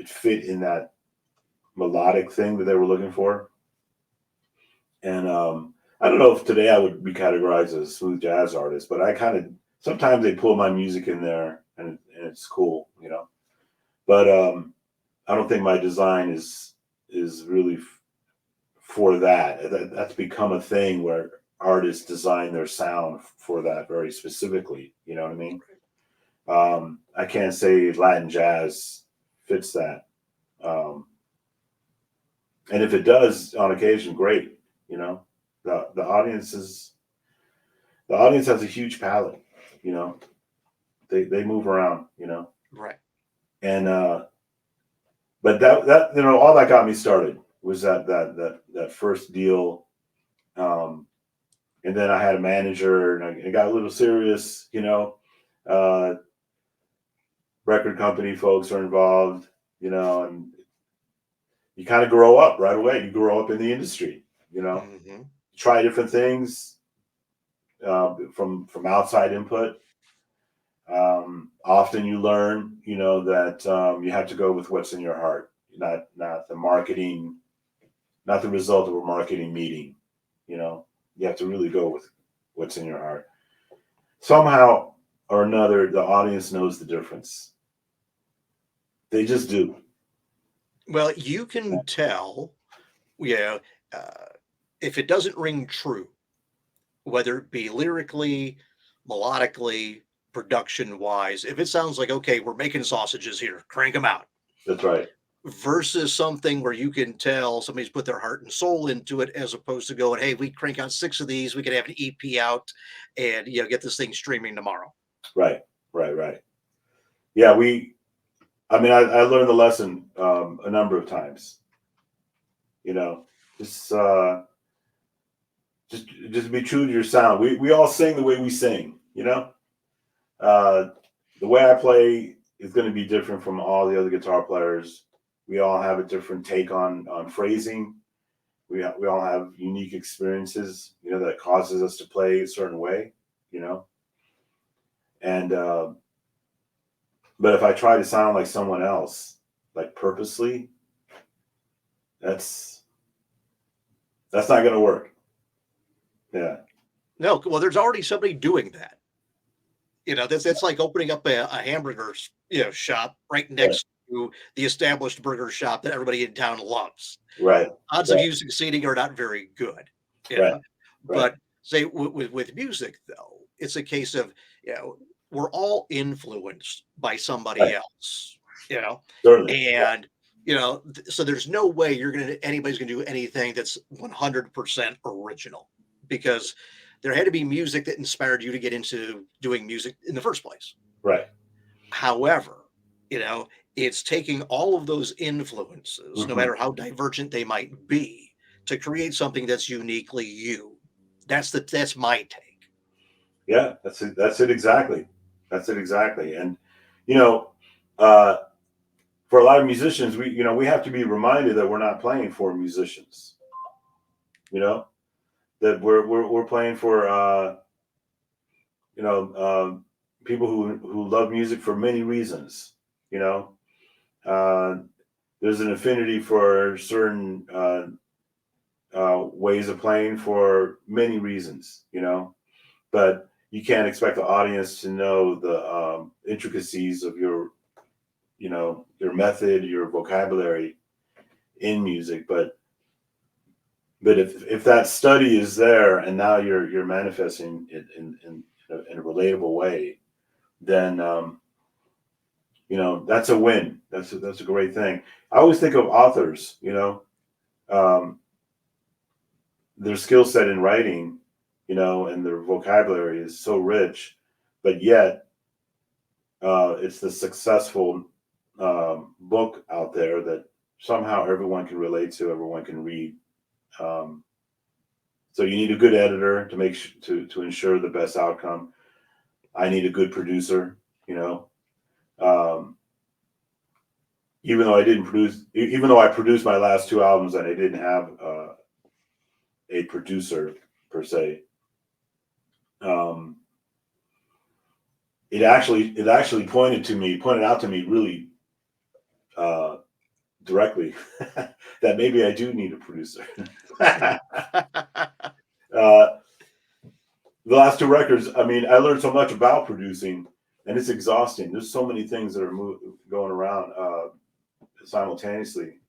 fit in that melodic thing that they were looking for, and I don't know if today I would be categorized as a smooth jazz artist, but I kind of sometimes they pull my music in there, and it's cool, you know. But I don't think my design is really for that. That's become a thing where artists design their sound for that very specifically. You know what I mean? I can't say Latin jazz fits that, and if it does on occasion, great. You know, the audience has a huge palette. You know, they move around. You know, Right. and but that all that got me started was that first deal, and then I had a manager, and it got a little serious. Uh, record company folks are involved, and you kind of grow up right away. You grow up in the industry, Hmm. try different things from outside input. Often you learn, that you have to go with what's in your heart, not the marketing, not the result of a marketing meeting. You have to really go with what's in your heart. Somehow or another, the audience knows the difference. They just do. Well, you can tell, you know, uh, if it doesn't ring true, whether it be lyrically, melodically, production wise, if it sounds like, okay, we're making sausages here, crank them out, That's right. versus something where you can tell somebody's put their heart and soul into it, as opposed to going, hey, we crank out 6 of these, we could have an EP out and, get this thing streaming tomorrow. Right. Right. Right. Yeah. I learned the lesson a number of times. You know, just just be true to your sound. We all sing the way we sing. Uh, the way I play is going to be different from all the other guitar players. We all have a different take on phrasing. We all have unique experiences, that causes us to play a certain way, you know. And but if I try to sound like someone else, like purposely, that's not going to work. Yeah. No, well, there's already somebody doing that. That's like opening up a hamburger, shop right Right. next to the established burger shop that everybody in town loves. Right. Odds of Right. you succeeding are not very good, you Right. know. Right. But say with music though, it's a case of we're all influenced by somebody Right. else, Certainly. and so there's no way anybody's gonna do anything that's 100% original, because there had to be music that inspired you to get into doing music in the first place. Right. However, you know, it's taking all of those influences, no Hmm. matter how divergent they might be, to create something that's uniquely you. That's my take. Yeah. That's it. That's it exactly. That's it exactly. And you know, uh, for a lot of musicians, we have to be reminded that we're not playing for musicians. You know, that we're playing for you know people who love music for many reasons. You know, uh, there's an affinity for certain ways of playing for many reasons. But you can't expect the audience to know the intricacies of your method, your vocabulary in music. But But if that study is there and now you're manifesting it in a relatable way, then that's a win. That's a great thing. I always think of authors, their skill set in writing, and their vocabulary is so rich, but yet it's the successful book out there that somehow everyone can relate to, everyone can read. So you need a good editor to ensure the best outcome. I need a good producer, even though I produced my last two albums and I didn't have a producer per se. It actually pointed out to me really directly that maybe I do need a producer. The last two records, I learned so much about producing, and it's exhausting. There's so many things that are going around simultaneously.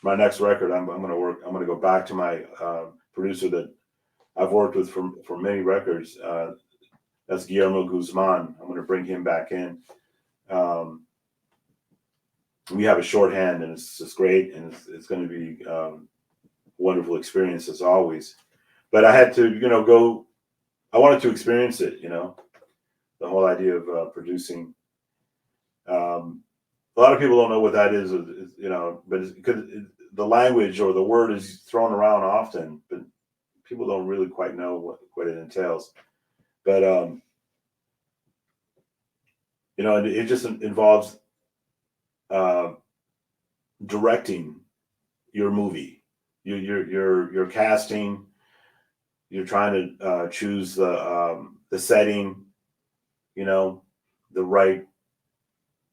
My next record, I'm going to go back to my producer that I've worked with for many records. That's Guillermo Guzman. I'm going to bring him back in. We have a shorthand, and it's just great, and it's going to be wonderful experience as always. But I had to, go. I wanted to experience it, the whole idea of producing. A lot of people don't know what that is, but it's because the language or the word is thrown around often, but people don't really quite know what it entails. But it just involves directing your movie. You're casting. You're trying to choose the setting. The right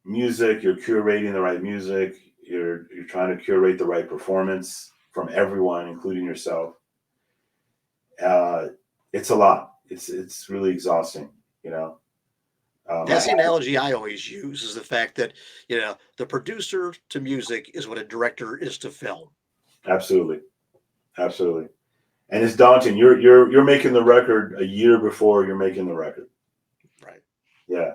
music. You're curating the right music. You're trying to curate the right performance from everyone, including yourself. It's a lot. It's really exhausting. That's the analogy I always use, is the fact that, the producer to music is what a director is to film. Absolutely. And it's daunting. You're making the record a year before you're making the record. Right. Yeah.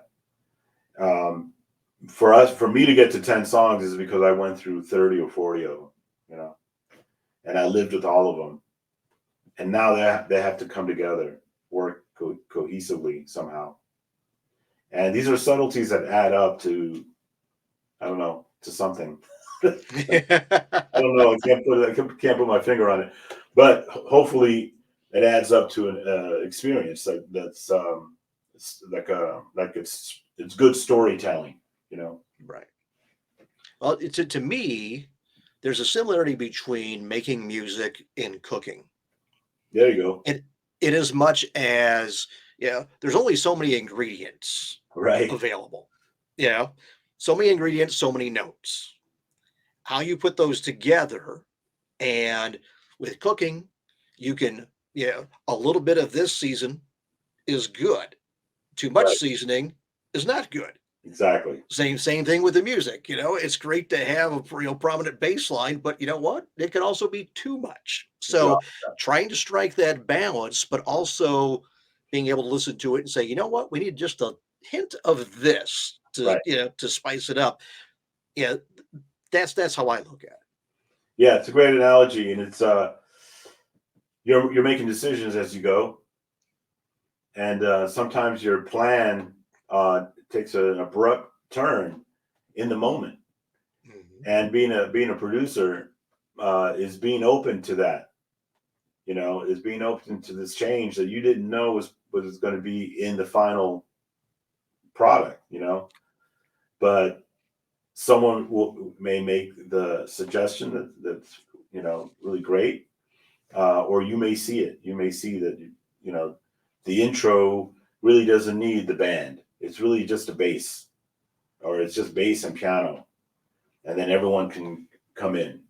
For me to get to 10 songs is because I went through 30 or 40 of them, and I lived with all of them. And now they have to come together, work cohesively somehow. And these are subtleties that add up to, I don't know, to something. I don't know. I can't put my finger on it, but hopefully it adds up to an experience that's it's good storytelling, Right. Well, to me, there's a similarity between making music and cooking. There you go. And in as much as, there's only so many ingredients Right. available. So many ingredients, so many notes. How you put those together, and with cooking, you can, a little bit of this season is good. Too much Right. seasoning is not good. Exactly. Same thing with the music. It's great to have a real prominent bass line, but you know what? It can also be too much. So trying to strike that balance, but also being able to listen to it and say, you know what? We need just a hint of this to, Right. to spice it up. Yeah, that's how I look at it. Yeah, it's a great analogy, and it's you're making decisions as you go, and sometimes your plan takes an abrupt turn in the moment. Mhm. And being a producer is being open to that, is being open to this change that you didn't know was going to be in the final product, but someone may make the suggestion that's really great, or you may see it. You may see that the intro really doesn't need the band. It's really just a bass, or it's just bass and piano, and then everyone can come in.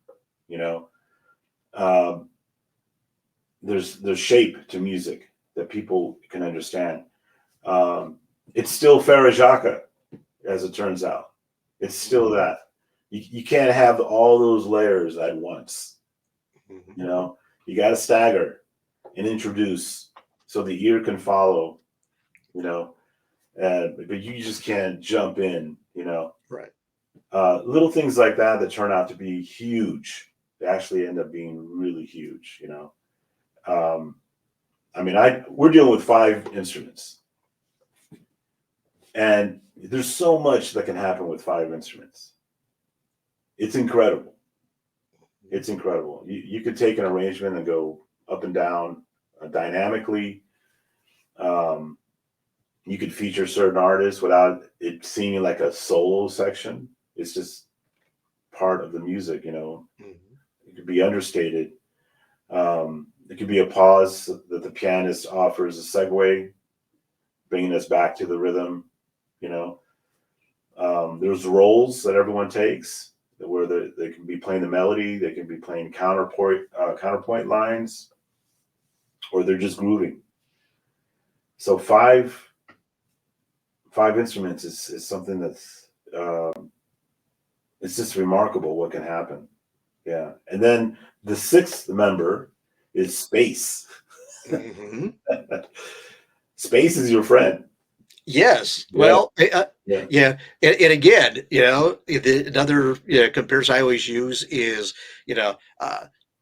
There's shape to music that people can understand. It's still Farajaka, as it turns out. It's still that. You can't have all those layers at once. Mhm. You know, you got to stagger and introduce so the ear can follow. You know, but you just can't jump in. You know, Right. little things like that turn out to be huge. They actually end up being really huge. You know, I mean, we're dealing with 5 instruments, and there's so much that can happen with 5 instruments. It's incredible. It's incredible. You could take an arrangement and go up and down dynamically. Um, you could feature certain artists without it seeming like a solo section. It's just part of the music, you know. Mhm. It could be understated. It could be a pause that the pianist offers a segue, bringing us back to the rhythm, you know. There's roles that everyone takes where they can be playing the melody, they can be playing counterpoint lines, or they're just grooving. So five instruments is something that's it's just remarkable what can happen. Yeah, and then the 6th member is space. Mhm. Space is your friend. Yes. Yeah, Well, yeah, yeah. And again, another comparison I always use is, you know,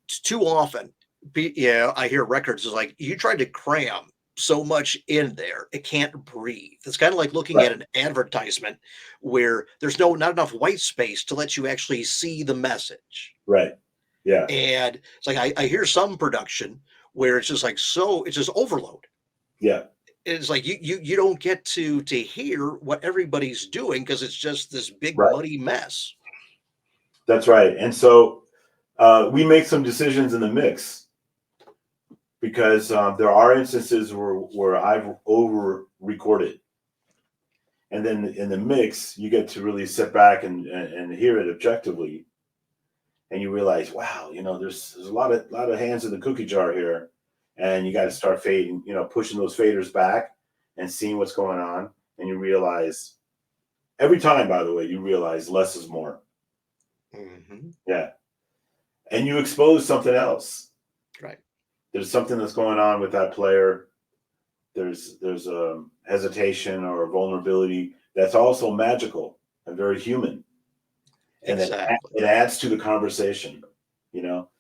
too often, I hear records is like you tried to cram so much in there, it can't breathe. It's kind of like looking right, at an advertisement where there's not enough white space to let you actually see the message. right. Yeah, And it's like I hear some production where it's just like it's just overload. yeah, It's like you don't get to hear what everybody's doing because it's just this big right. muddy mess. That's right. And so we make some decisions in the mix because there are instances where I've over recorded. And then in the mix, you get to really sit back and hear it objectively. And you realize, wow, you know, there's a lot of hands in the cookie jar here. And you got to start fading, you know, pushing those faders back and seeing what's going on. And you realize every time, by the way, you realize less is more. Mhm. Yeah. And you expose something else. Right. There's something that's going on with that player. There's a hesitation or a vulnerability that's also magical and very human, and Exactly. it adds to the conversation, you know.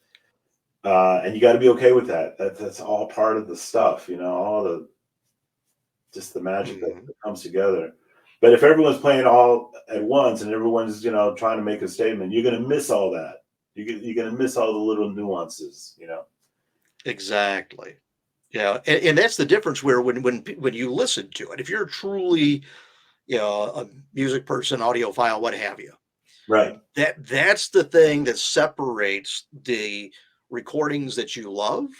And you got to be okay with that. That's all part of the stuff, you know. All the just the magic Mhm. that comes together. But if everyone's playing all at once and everyone's trying to make a statement, you're going to miss all that. You're going to miss all the little nuances, you know. Exactly. Yeah, and that's the difference where when you listen to it, if you're truly, a music person, audiophile, what have you, Right. that's the thing that separates the recordings that you love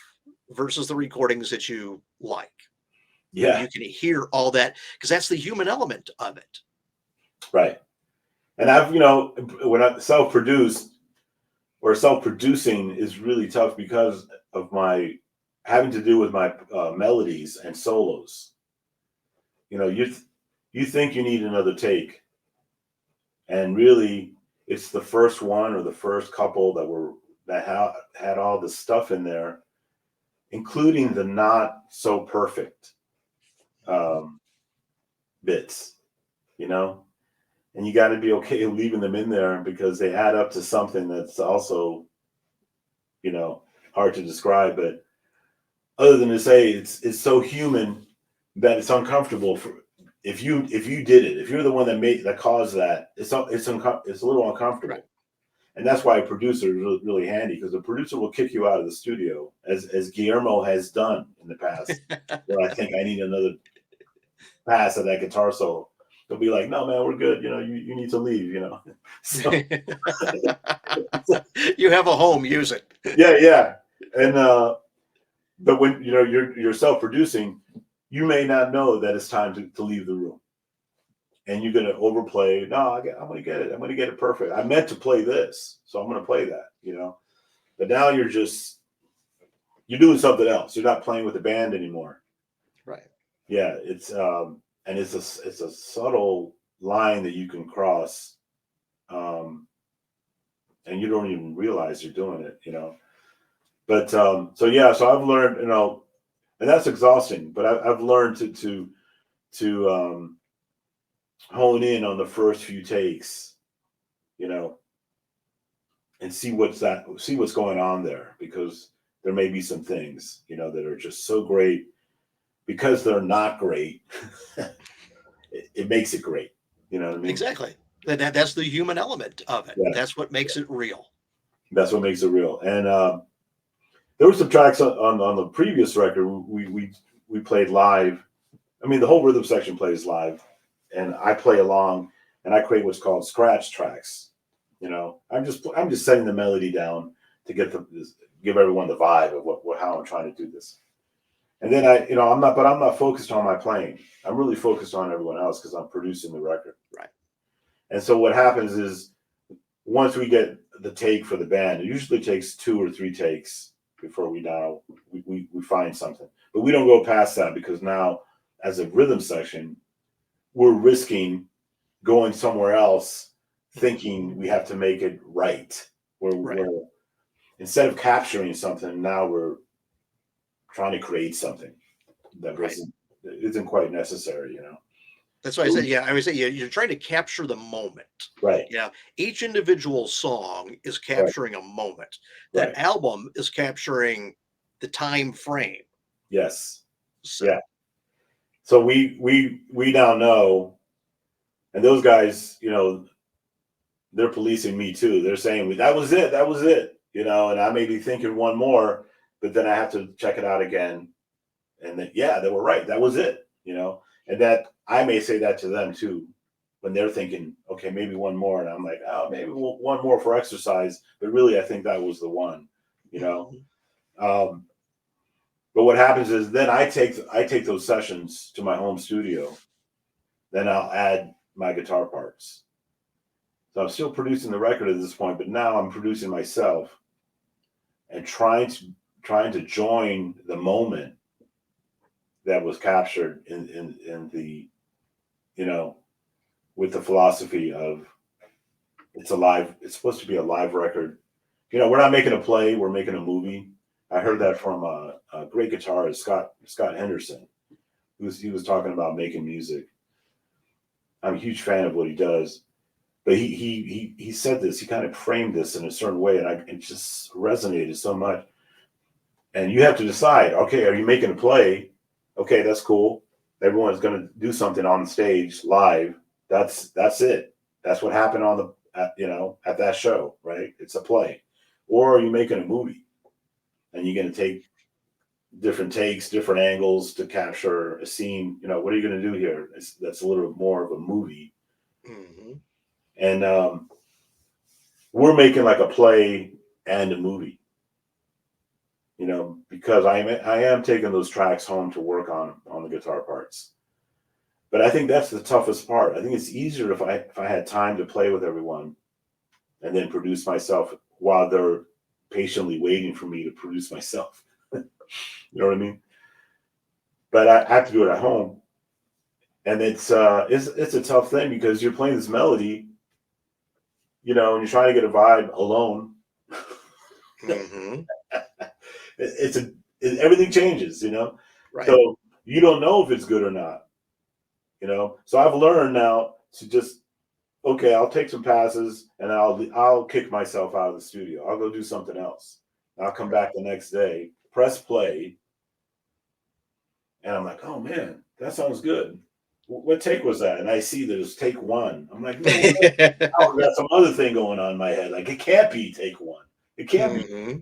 versus the recordings that you like. When Yeah. you can hear all that, because that's the human element of it. Right. And when I self-produced or self-producing is really tough because of my having to do with my melodies and solos. You know, you think you need another take, and really, it's the first one or the first couple that had all the stuff in there, including the not so perfect Mhm. um, bits. You know, and you got to be okay leaving them in there because they add up to something that's also hard to describe. But other than to say it's so human that it's uncomfortable for if you did it, if you're the one that caused that, it's a little Right. uncomfortable. And that's why a producer is really, really handy, because the producer will kick you out of the studio, as Guillermo has done in the past, where I think I need another pass at that guitar solo. They'll be like, no man, we're good, you need to leave, so You have a home, use it. yeah. And but when you're self-producing, you may not know that it's time to leave the room, and you're gonna overplay. No, I'm gonna get it. I'm gonna get it perfect. I meant to play this, so I'm gonna play that. But now you're doing something else. You're not playing with the band anymore. Right. Yeah, and it's a subtle line that you can cross, um, and you don't even realize you're doing it, you know. But so I've learned, you know, and that's exhausting. But I've learned to hone in on the first few takes, you know, and see what's going on there, because there may be some things, you know, that are just so great because they're not great. it makes it great. You know what I mean? Exactly. That's the human element of it. Yeah. That's what makes it real. That's what makes it real. And there were some tracks on the previous record we played live. I mean, the whole rhythm section plays live, and I play along, and I create what's called scratch tracks. You know, I'm just setting the melody down to give everyone the vibe of how I'm trying to do this. And then I'm not focused on my playing. I'm really focused on everyone else because I'm producing the record. Right. And so what happens is, once we get the take for the band, it usually takes 2 or 3 takes before we find something. But we don't go past that, because now, as a rhythm section, we're risking going somewhere else, thinking we have to make it right. We're instead of capturing something, now we're trying to create something that isn't quite necessary, you know. That's why I said, I always say, you're trying to capture the moment. Right. Yeah. Each individual song is capturing a moment. That album is capturing the time frame. Yes. So. Yeah. So we now know, and those guys, you know, they're policing me too. They're saying that was it, you know, and I may be thinking one more, but then I have to check it out again, and then they were right, that was it, you know. And that I may say that to them too, when they're thinking, okay, maybe one more, and I'm like, oh, maybe one more for exercise, but really I think that was the one, you know. But what happens is, then I take those sessions to my home studio. Then I'll add my guitar parts. So I'm still producing the record at this point, but now I'm producing myself and trying to join the moment that was captured in the, you know, with the philosophy of it's supposed to be a live record. You know, we're not making a play, we're making a movie. I heard that from a great guitarist, Scott Henderson. He was talking about making music. I'm a huge fan of what he does, but he said this. He kind of framed this in a certain way, and it just resonated so much. And you have to decide, okay, are you making a play? Okay, that's cool. Everyone's going to do something on the stage live. That's it. That's what happened at that show, right? It's a play. Or are you making a movie, and you're going to take different takes, different angles to capture a scene? You know, what are you going to do here? That's a little more of a movie. Mm-hmm. And we're making like a play and a movie, you know, because I am taking those tracks home to work on the guitar parts. But I think that's the toughest part. I think it's easier if I had time to play with everyone and then produce myself while they're patiently waiting for me to produce myself. You know what I mean? But I have to do it at home. And it's a tough thing, because you're playing this melody, you know, and you're trying to get a vibe alone. Mm-hmm. Everything changes, you know. Right. So you don't know if it's good or not, you know. So I've learned now to just, okay, I'll take some passes and I'll kick myself out of the studio. I'll go do something else. I'll come back the next day, press play, and I'm like, oh man, that sounds good. What take was that? And I see there's take 1. I'm like, no, I've got some other thing going on in my head. Like, it can't be take 1. It can't be.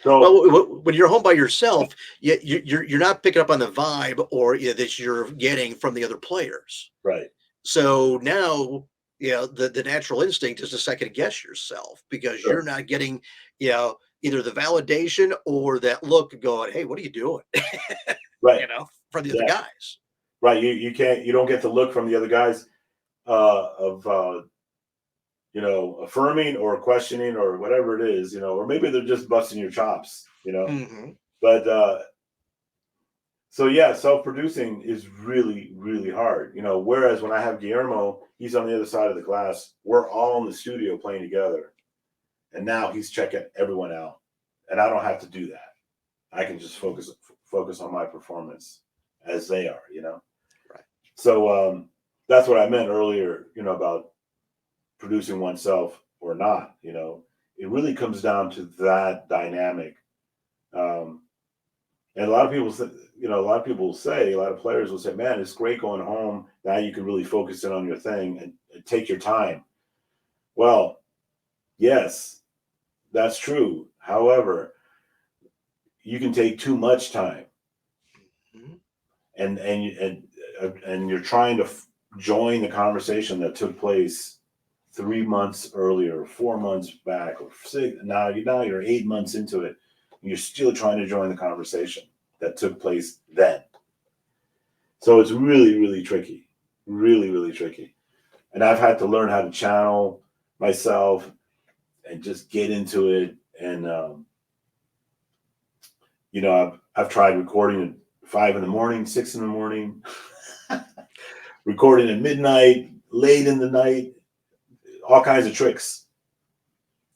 So, well, when you're home by yourself, you're not picking up on the vibe that you're getting from the other players. Right. So now, the natural instinct is to second guess yourself, because you're not getting, either the validation or that look going, hey, what are you doing? Right. You know, from the other guys. Right. You don't get the look from the other guys of you know, affirming or questioning or whatever it is, you know, or maybe they're just busting your chops, you know. Mm-hmm. But So yeah, self-producing is really, really hard. Whereas when I have Guillermo, he's on the other side of the glass. We're all in the studio playing together, and now he's checking everyone out, and I don't have to do that. I can just focus on my performance as they are. Right. So that's what I meant earlier. About producing oneself or not. It really comes down to that dynamic. And a lot of people say, a lot of players will say, man, it's great going home. Now you can really focus in on your thing and take your time. Well, yes, that's true. However, you can take too much time, and you're trying to join the conversation that took place 3 months earlier, 4 months back, or 6. Now you're 8 months into it, and you're still trying to join the conversation that took place then. So it's really, really tricky, really, really tricky. And I've had to learn how to channel myself and just get into it. And I've tried recording at 5 in the morning, 6 in the morning, recording at midnight, late in the night, all kinds of tricks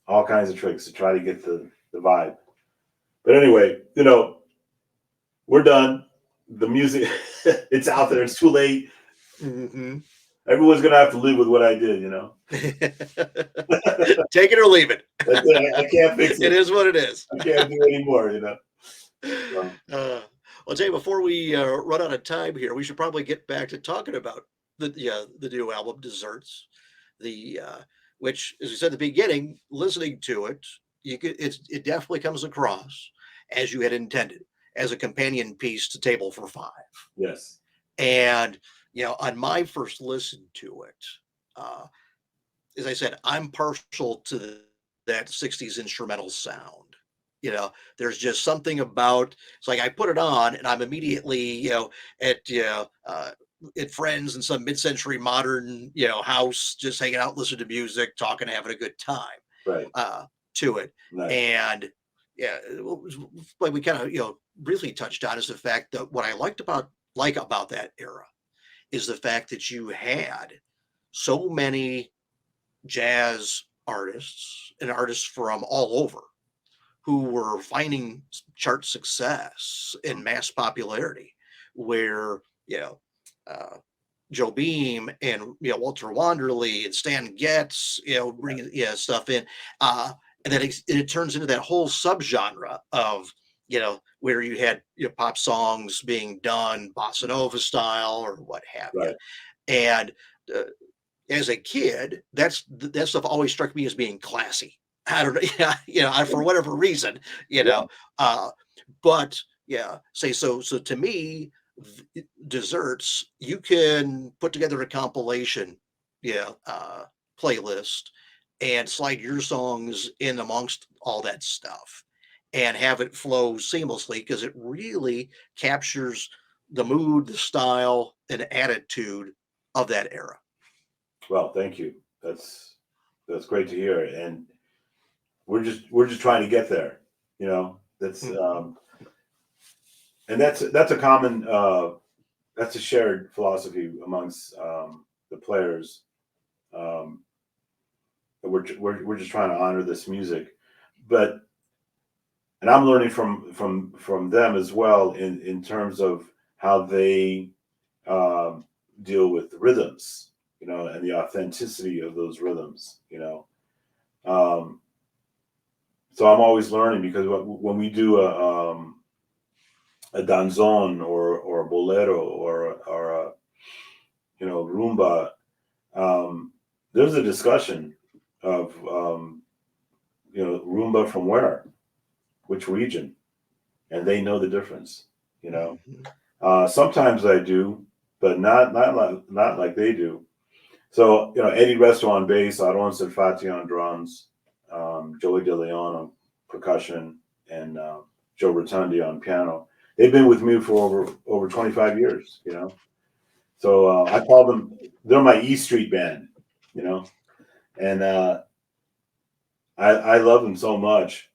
to try to get the vibe. But anyway, we're done. The music, it's out there. It's too late. Mm-hmm. Everyone's going to have to live with what I did, Take it or leave it. I can't fix it. It is what it is. I can't do anymore, Well, Jay, before we run out of time here, we should probably get back to talking about the new album, Desserts, which, as we said at the beginning, listening to it, it definitely comes across as you had intended, as a companion piece to Table for Five. Yes. And on my first listen to it, as I said, I'm partial to that 60s instrumental sound. There's just something about, it's like I put it on and I'm immediately, at friends in some mid-century modern, house, just hanging out, listening to music, talking, having a good time. Right. To it. Nice. And yeah, like we kind of, briefly touched on is the fact that what I like about that era is the fact that you had so many jazz artists and artists from all over who were finding chart success and mass popularity, where Joe Beam and Walter Wanderley and Stan Getz, bringing stuff in, and then it turns into that whole subgenre of where you had pop songs being done bossa nova style or what have you, and as a kid, that stuff always struck me as being classy. I don't know, for whatever reason, but yeah, so to me, Desserts, you can put together a compilation, playlist and slide your songs in amongst all that stuff and have it flow seamlessly because it really captures the mood, the style, and attitude of that era. Well, thank you. That's great to hear. And we're just trying to get there, that's and that's a common that's a shared philosophy amongst the players. We're just trying to honor this music, and I'm learning from them as well in terms of how they deal with the rhythms, and the authenticity of those rhythms, so I'm always learning because when we do a danzón or a bolero or a rumba, there's a discussion of rumba from where, which region, and they know the difference. Sometimes I do, but not like they do. So Eddie Resto on bass, Aron Serfati on drums, Joey De Leon on percussion, and Joe Rotundi on piano. They've been with me for over 25 years, So I call them, they're my E Street band, and I love them so much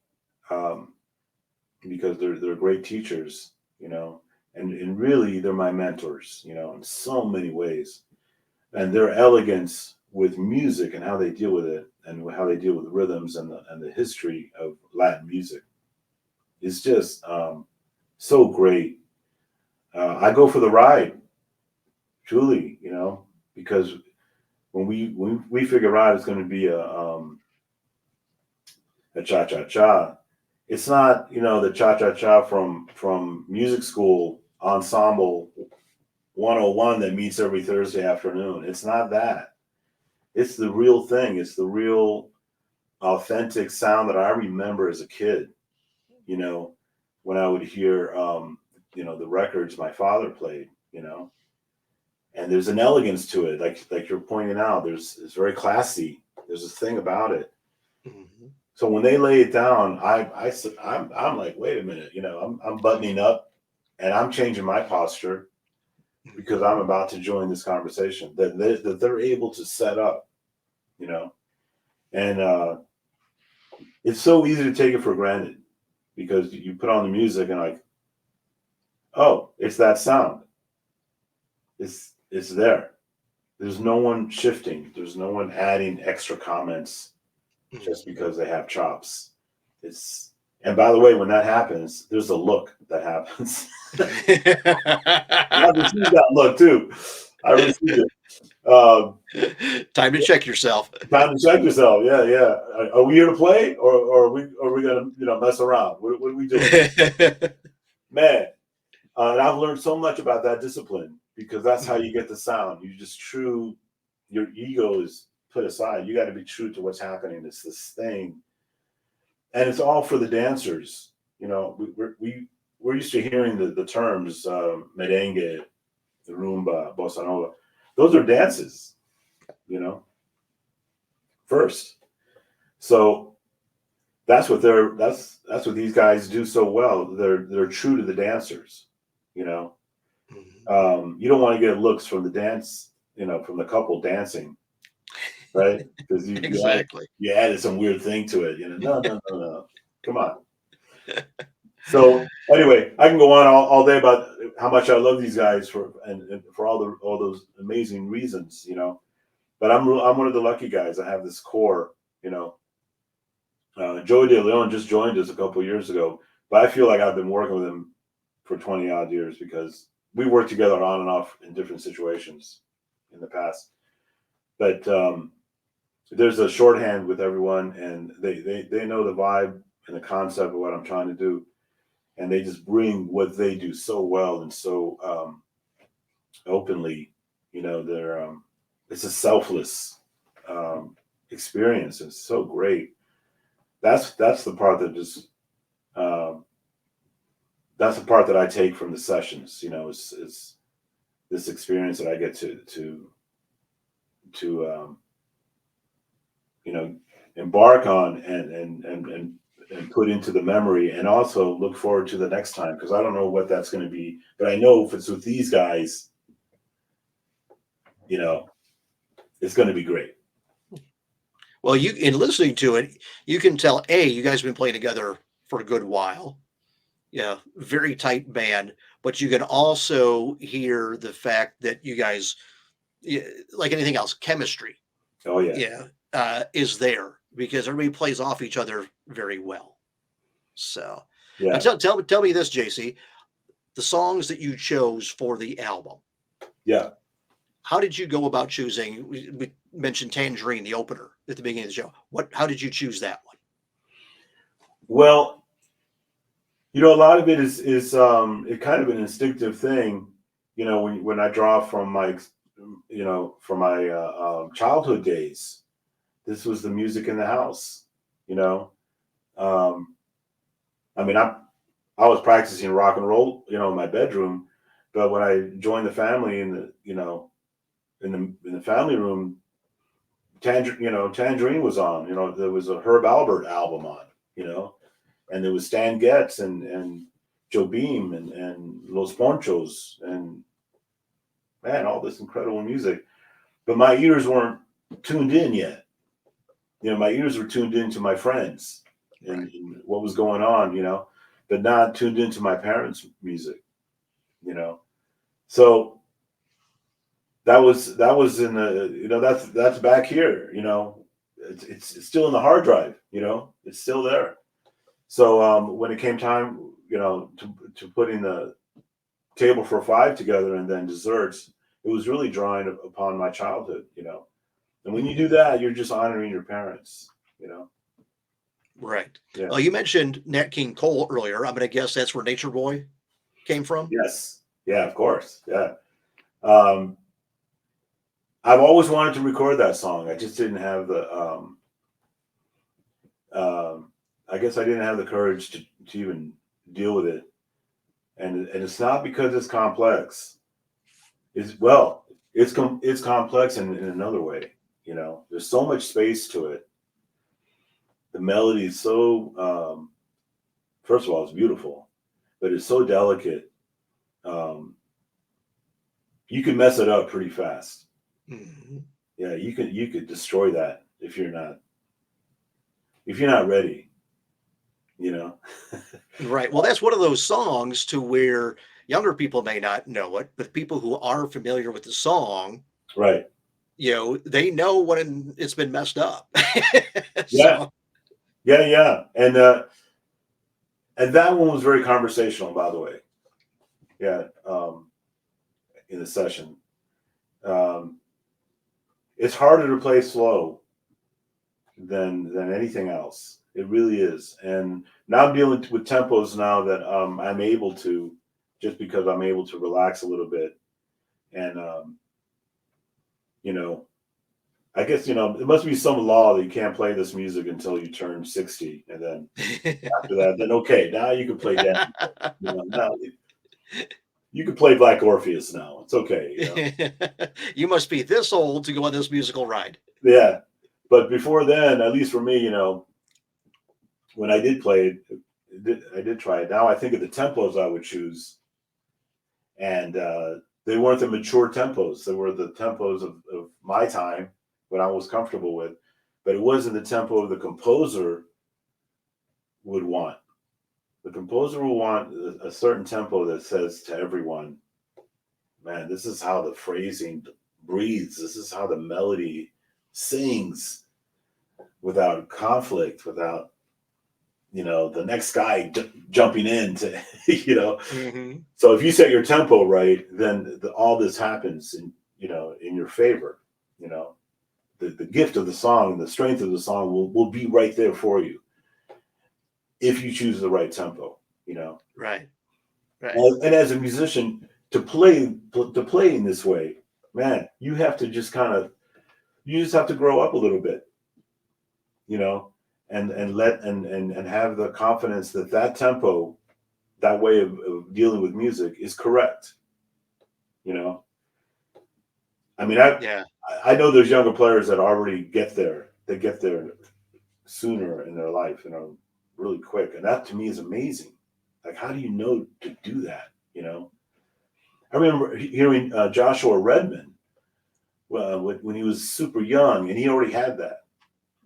because they're great teachers, and really they're my mentors, in so many ways. And their elegance with music and how they deal with it and how they deal with the rhythms and the history of Latin music is just so great. I go for the ride, truly, because when we figure out it's going to be a cha-cha-cha, it's not, the cha-cha-cha from music school ensemble 101 that meets every Thursday afternoon. It's not that. It's the real thing. It's the real authentic sound that I remember as a kid, when I would hear, the records my father played, and there's an elegance to it. Like you're pointing out, it's very classy. There's this thing about it. Mm-hmm. So when they lay it down, I'm like, wait a minute, I'm buttoning up and I'm changing my posture because I'm about to join this conversation that they're able to set up, and it's so easy to take it for granted because you put on the music and like, oh, it's that sound. It's there. There's no one shifting. There's no one adding extra comments just because they have chops. And by the way, when that happens, there's a look that happens. I received that look too. I received it. Time to check yourself. Time to check yourself. Yeah, yeah. Are we here to play, or are we gonna mess around? What are we doing, man? And I've learned so much about that discipline because that's how you get the sound. You just your ego is put aside. You got to be true to what's happening. It's this thing, and it's all for the dancers. We're used to hearing the terms merengue, rumba, bossa nova. Those are dances, first. So that's what that's what these guys do so well. They're true to the dancers. You don't want to get looks from the dance, from the couple dancing, right? Because Exactly. you added some weird thing to it. No. Come on. So anyway, I can go on all day about how much I love these guys for all those amazing reasons, But I'm one of the lucky guys. I have this core, Joey De Leon just joined us a couple of years ago, but I feel like I've been working with him for 20 odd years because we worked together on and off in different situations in the past. But there's a shorthand with everyone, and they know the vibe and the concept of what I'm trying to do, and they just bring what they do so well and so openly. They're it's a selfless experience. It's so great. That's the part that just that's the part that I take from the sessions. Is this experience that I get to embark on and put into the memory, and also look forward to the next time, because I don't know what that's going to be, but I know if it's with these guys, it's going to be great. Well, in listening to it, you can tell, you guys have been playing together for a good while. Yeah, very tight band, but you can also hear the fact that you guys, like anything else, chemistry. Oh yeah. Is there because everybody plays off each other very well. So Yeah. Tell me this, JC, the songs that you chose for the album. Yeah. How did you go about choosing? We mentioned Tangerine, the opener at the beginning of the show. How did you choose that one? Well, a lot of it is it kind of an instinctive thing, when I draw from my, from my childhood days. This was the music in the house, I mean, I was practicing rock and roll, in my bedroom, but when I joined the family in the, in the family room, Tangerine was on. There was a Herb Alpert album on, and there was Stan Getz and Joe Beam and Los Ponchos and, man, all this incredible music. But my ears weren't tuned in yet. My ears were tuned into my friends and what was going on, but not tuned into my parents' music. you know. So that was in the, you know, that's back here, you know. It's still in the hard drive, you know. It's still there. So when it came time, you know, to putting the table for five together and then desserts, it was really drawing upon my childhood, you know. And when you do that, you're just honoring your parents, you know. Right. Yeah. You mentioned Nat King Cole earlier. I'm going to guess that's where Nature Boy came from. Yes. Yeah, of course. Yeah. I've always wanted to record that song. I just didn't have the I guess I didn't have the courage to even deal with it. And it's not because it's complex. It's complex in another way, you know. There's so much space to it. The melody is so first of all, it's beautiful, but it's so delicate. You can mess it up pretty fast. Mm-hmm. Yeah, you could destroy that if you're not ready, you know. Right. Well, that's one of those songs to where younger people may not know it, but people who are familiar with the song, Right. you know, they know when it's been messed up. Yeah. So, Yeah. And that one was very conversational, by the way. Yeah. In the session, it's harder to play slow than anything else. It really is. And now I'm dealing with tempos now that I'm able to, just because I'm able to relax a little bit. And you know, I guess, you know, it must be some law that you can't play this music until you turn 60, and then after that, then okay, now you can play that. You know, now you can play Black Orpheus now. It's okay, you know. You must be this old to go on this musical ride. Yeah, but before then, at least for me, you know, when I did play it, I did try it. Now I think of the tempos I would choose, and they weren't the mature tempos. They were the tempos of my time, what I was comfortable with, but it wasn't the tempo the composer would want. The composer will want a certain tempo that says to everyone, man, this is how the phrasing breathes. This is how the melody sings without conflict, without, you know, the next guy jumping in to, you know. Mm-hmm. So if you set your tempo right, then all this happens in, you know, in your favor. You know, the gift of the song and the strength of the song will be right there for you if you choose the right tempo, you know. Right. Right. And as a musician, to play in this way, man, you have to just you just have to grow up a little bit, you know, and have the confidence that tempo, that way of dealing with music is correct, you know. I mean, I know there's younger players that already get there. They get there sooner in their life, you know, really quick, and that to me is amazing. Like, how do you know to do that? You know, I remember hearing Joshua Redman when he was super young, and he already had that.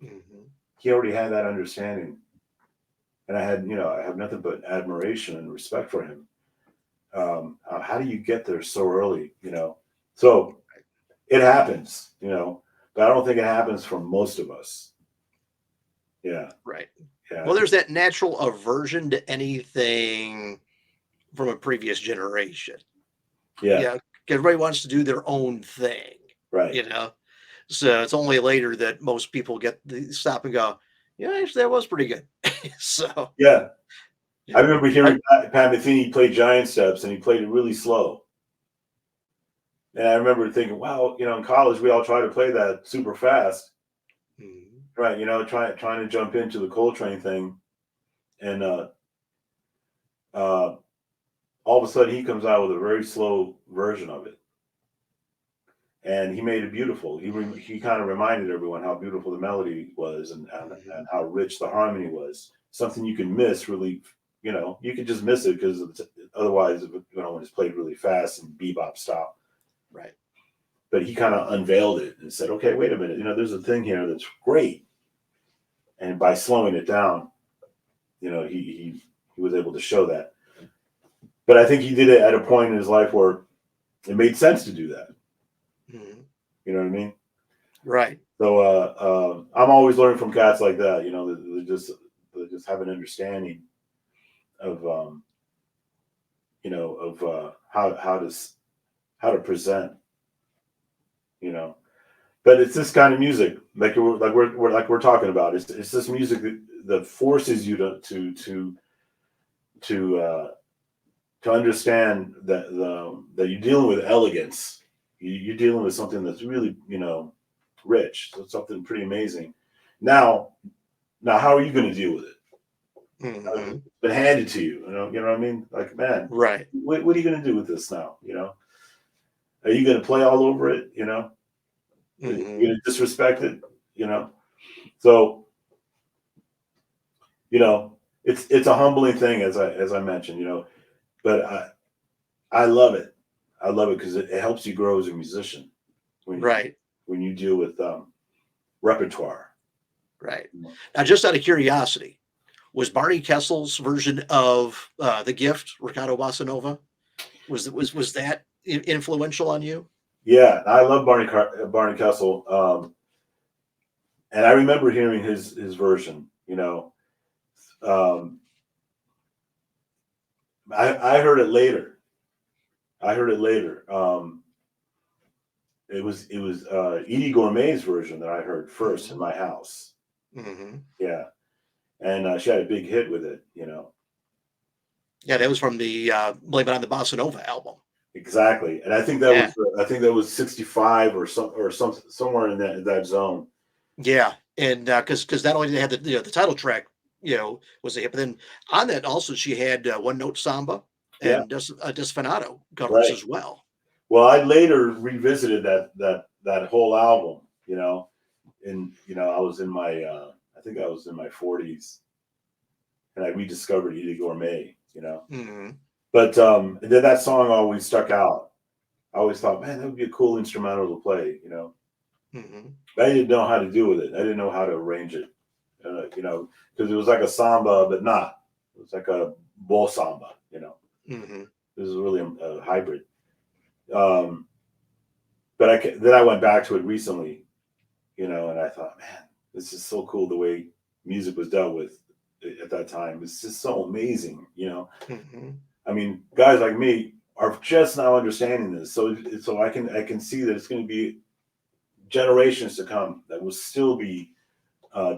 Mm-hmm. He already had that understanding, and I have nothing but admiration and respect for him. How do you get there so early? You know, so it happens, you know, but I don't think it happens for most of us. Yeah. Right. Yeah. Well, there's that natural aversion to anything from a previous generation. Yeah. Yeah. Everybody wants to do their own thing. Right. You know, so it's only later that most people stop and go, yeah, actually, that was pretty good. So, Yeah. yeah. I remember hearing Pat Metheny play Giant Steps, and he played it really slow. And I remember thinking, wow, you know, in college, we all try to play that super fast. Mm-hmm. Right. You know, trying to jump into the Coltrane thing. And all of a sudden, he comes out with a very slow version of it. And he made it beautiful. He kind of reminded everyone how beautiful the melody was and how rich the harmony was. Something you can miss really, you know, you could just miss it because otherwise, you know, when it's played really fast and bebop style. Right. But he kind of unveiled it and said, okay, wait a minute, you know, there's a thing here that's great. And by slowing it down, you know, he was able to show that. but I think he did it at a point in his life where it made sense to do that. Mhm. You know what I mean? Right. So I'm always learning from cats like that. You know, they just have an understanding of you know, of how to present. You know, but it's this kind of music, like we're talking about. It's this music that forces you to understand that you're dealing with elegance. You're dealing with something that's really, you know, rich. So it's something pretty amazing. Now, how are you going to deal with it? Hmm. It's been handed to you. You know what I mean? Like, man, Right. what are you going to do with this now? You know, are you going to play all over it? You know, are you Hmm. going to disrespect it? You know, so you know, it's a humbling thing, as I mentioned. You know, but I love it. I love it because it helps you grow as a musician Right. when you deal with repertoire. Right. You know? Now, just out of curiosity, was Barney Kessel's version of The Gift, Ricardo Bossa Nova, was that influential on you? Yeah, I love Barney Kessel, and I remember hearing his version. You know, um, I heard it later. I heard it later. It was Edie Gourmet's version that I heard first in Hmm. my house. Hmm. Yeah, and she had a big hit with it. You know, Yeah, that was from the Blame It on the Bossa Nova album. exactly. And Yeah. I think that was 65 or somewhere in that zone. Yeah, and because not only did they have the title track, was a hit, but then on that also she had One Note Samba Yeah, and Desfinato covers right. as well. Well, I later revisited that whole album. You know, and you know, I think I was in my 40s, and I rediscovered Edie Gourmet. You know, Hmm. but then that song always stuck out. I always thought, man, that would be a cool instrumental to play. You know, Hmm. but I didn't know how to do with it. I didn't know how to arrange it. You know, because it was like a samba, but not. It was like a bowl samba. You know, Hmm. this is really a hybrid. Um, but then I went back to it recently, you know, and I thought, man, this is so cool the way music was dealt with at that time. It's just so amazing, you know. Hmm. I mean, guys like me are just now understanding this, so I can see that it's going to be generations to come that will still be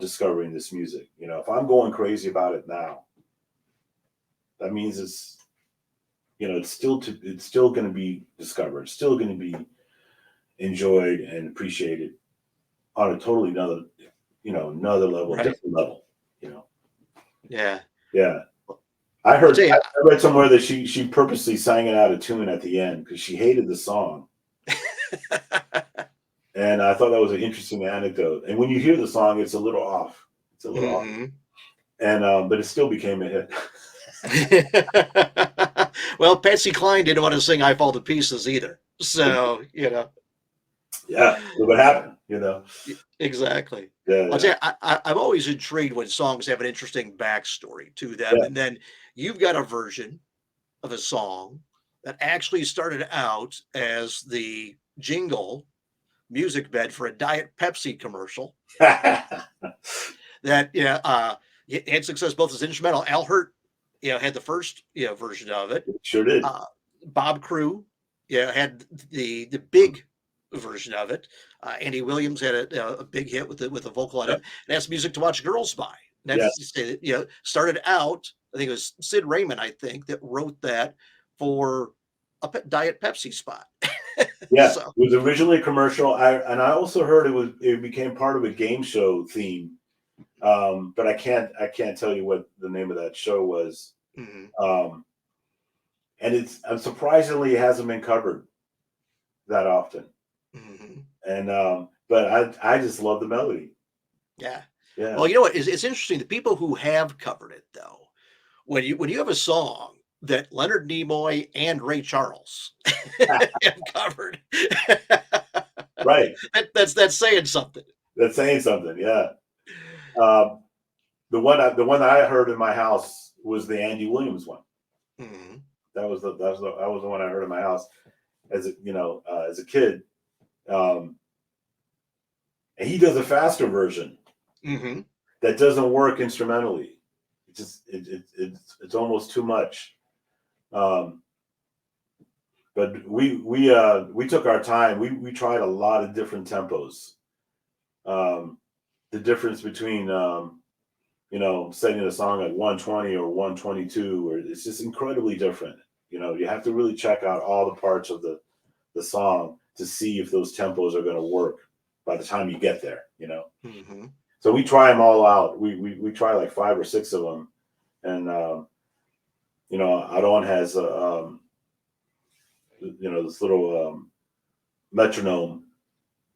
discovering this music. You know, if I'm going crazy about it now, that means it's still going to be discovered, still going to be enjoyed and appreciated on a totally another level, Right. different level, you know. Yeah. Yeah. I'll tell you. I read somewhere that she purposely sang it out of tune at the end because she hated the song. And I thought that was an interesting anecdote. And when you hear the song, it's a little off. It's a little off. Hmm. And but it still became a hit. Well, Patsy Cline didn't want to sing "I Fall to Pieces" either, so Yeah. Look what happened, you know. exactly. Yeah, I'll tell yeah. you, I'm always intrigued when songs have an interesting backstory to them, Yeah. and then you've got a version of a song that actually started out as the jingle music bed for a Diet Pepsi commercial that had success both as instrumental. Al Hurt, had the first version of it. Sure did. Uh, Bob Crew, had the big version of it. Andy Williams had a big hit with the vocal on Yep. it. And that's Music to Watch Girls By. And that's Yes. started out. I think it was Sid Raymond. I think that wrote that for a Diet Pepsi spot. Yeah. So It was originally a commercial. I also heard it became part of a game show theme. But I can't tell you what the name of that show was. mhm, Um, and surprisingly it hasn't been covered that often. mhm. And but I just love the melody. Yeah. Yeah. Well, you know what? It's interesting. The people who have covered it, though, when you have a song that Leonard Nimoy and Ray Charles have covered, Right. that's saying something. That's saying something. Yeah. Um, the one that I heard in my house was the Andy Williams one. Mhm. That was the one I heard in my house as a kid. And he does a faster version that doesn't work instrumentally. It's almost too much. But we took our time. We tried a lot of different tempos. The difference between setting a song at 120 or 122, or it's just incredibly different. You have to really check out all the parts of the song to see if those tempos are going to work by the time you get there. So we try them all out. We try like 5 or 6 of them, and Aaron has this little metronome.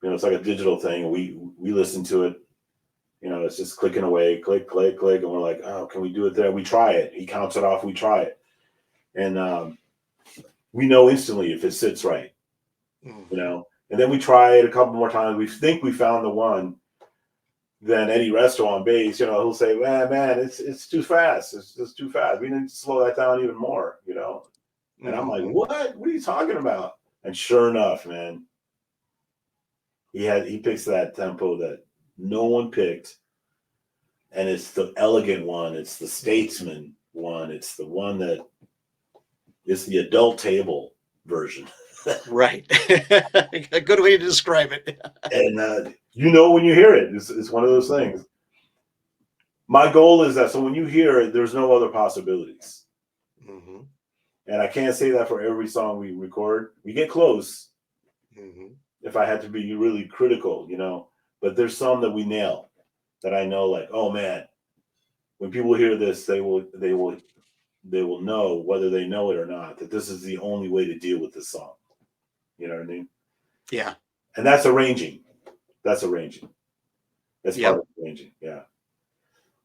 It's like a digital thing, and we listen to it. It's just clicking away, click, click, click, and we're like, oh, can we do it there? We try it. He counts it off. We try it, and we know instantly if it sits right. And then we try it a couple more times. We think we found the one. Then Eddie Resto on bass, he'll say, man, it's too fast. It's just too fast. We need to slow that down even more, And I'm like, what are you talking about? And sure enough, man, he picks that tempo that no one picked. And it's the elegant one. It's the statesman one. It's the one that is the adult table version. Right. A good way to describe it. And when you hear it, it's one of those things. My goal is that so when you hear it, there's no other possibilities. And I can't say that for every song we record. We get close. If I had to be really critical, but there's some that we nail that I know, like, oh man, when people hear this, they will know, whether they know it or not, that this is the only way to deal with this song. You know what I mean? Yeah. And that's arranging. That's arranging. That's part of arranging. Yeah.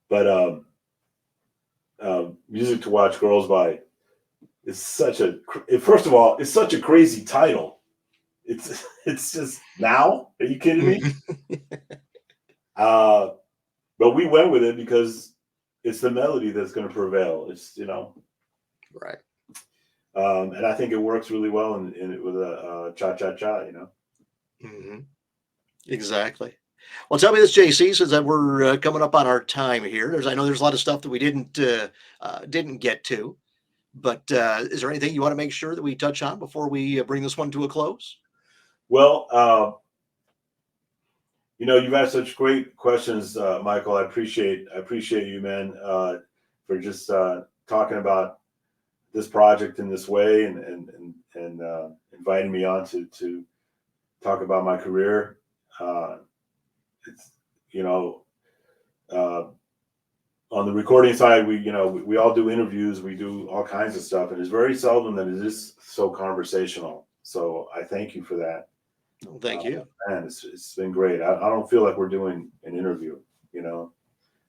But Music to Watch Girls By is first of all, it's such a crazy title. It's just now. Are you kidding me? But we went with it because it's the melody that's going to prevail. It's right. And I think it works really well in with a cha cha cha. Exactly. Well, tell me this, JC, since we're coming up on our time here. I know there's a lot of stuff that we didn't get to, but is there anything you want to make sure that we touch on before we bring this one to a close? Well, you've asked such great questions, Michael. I appreciate you, man, for just talking about this project in this way and inviting me on to talk about my career. It's on the recording side, we all do interviews, we do all kinds of stuff, and it's very seldom that it is so conversational. So I thank you for that. Well, thank you. Man, it's been great. I don't feel like we're doing an interview.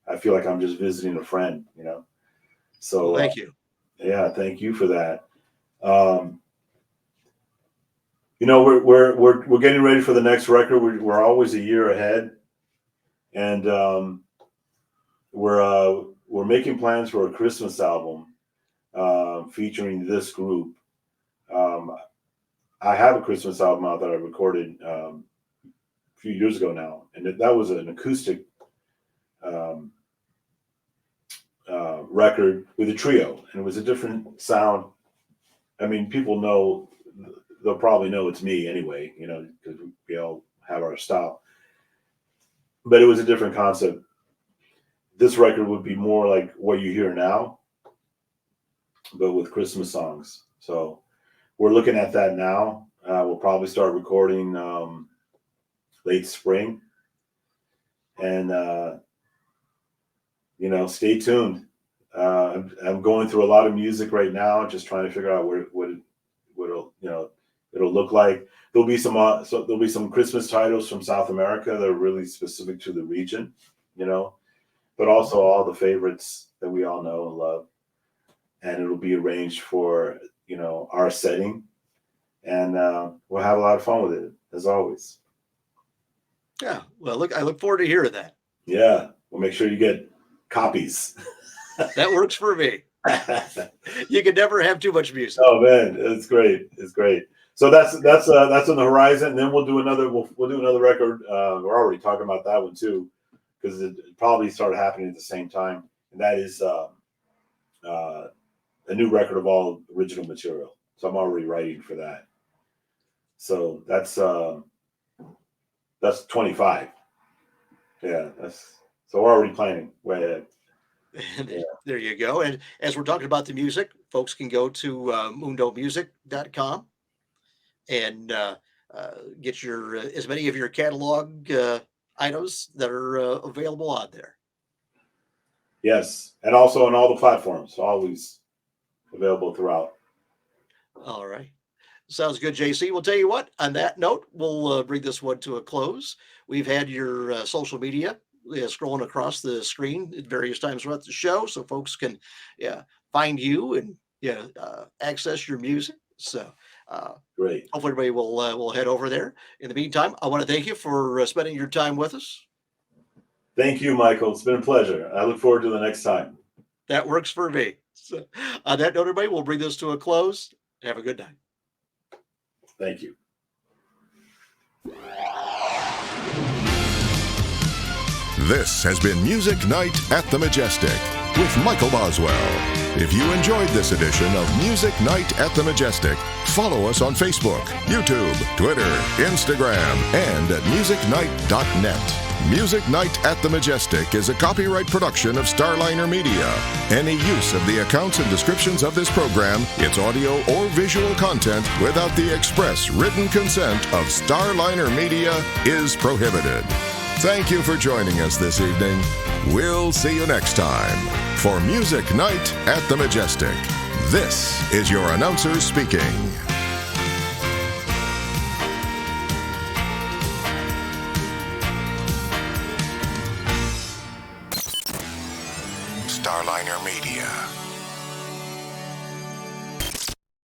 I feel like I'm just visiting a friend. So well, thank you. Yeah, thank you for that. We're getting ready for the next record. We're always a year ahead, and we're making plans for a Christmas album featuring this group. I have a Christmas album out that I recorded a few years ago now, and that was an acoustic record with a trio, and it was a different sound. I mean, they'll probably know it's me anyway, because we all have our style. But it was a different concept. This record would be more like what you hear now, but with Christmas songs. So we're looking at that now. We'll probably start recording late spring, and stay tuned. I'm going through a lot of music right now, just trying to figure out what it'll look like. There'll be some Christmas titles from South America that are really specific to the region, but also all the favorites that we all know and love. And it'll be arranged for our setting, and we'll have a lot of fun with it as always. Yeah, well, I look forward to hearing that. Yeah, we'll make sure you get copies. That works for me. You can never have too much music. Oh man, it's great. It's great. So that's on the horizon. And then we'll do another record. We're already talking about that one too, because it probably started happening at the same time. And that is a new record of all original material. So I'm already writing for that. So that's 25. Yeah, so we're already planning way ahead. Yeah. There you go. And as we're talking about the music, folks can go to mundomusic.com and get your as many of your catalog items that are available on there. Yes, and also on all the platforms, always available throughout. All right. Sounds good, JC. We'll tell you what, on that note, we'll bring this one to a close. We've had your social media scrolling across the screen at various times throughout the show, so folks can find you and access your music. So Great. hopefully everybody will head over there. In the meantime, I want to thank you for spending your time with us. Thank you, Michael. It's been a pleasure. I look forward to the next time. That works for me. So, on that note, everybody, we'll bring this to a close. Have a good night. Thank you. This has been Music Night at the Majestic with Michael Boswell. If you enjoyed this edition of Music Night at the Majestic, follow us on Facebook, YouTube, Twitter, Instagram, and at musicnight.net. Music Night at the Majestic is a copyright production of Starliner Media. Any use of the accounts and descriptions of this program, its audio or visual content, without the express written consent of Starliner Media is prohibited. Thank you for joining us this evening. We'll see you next time for Music Night at the Majestic. This is your announcer speaking. Starliner Media.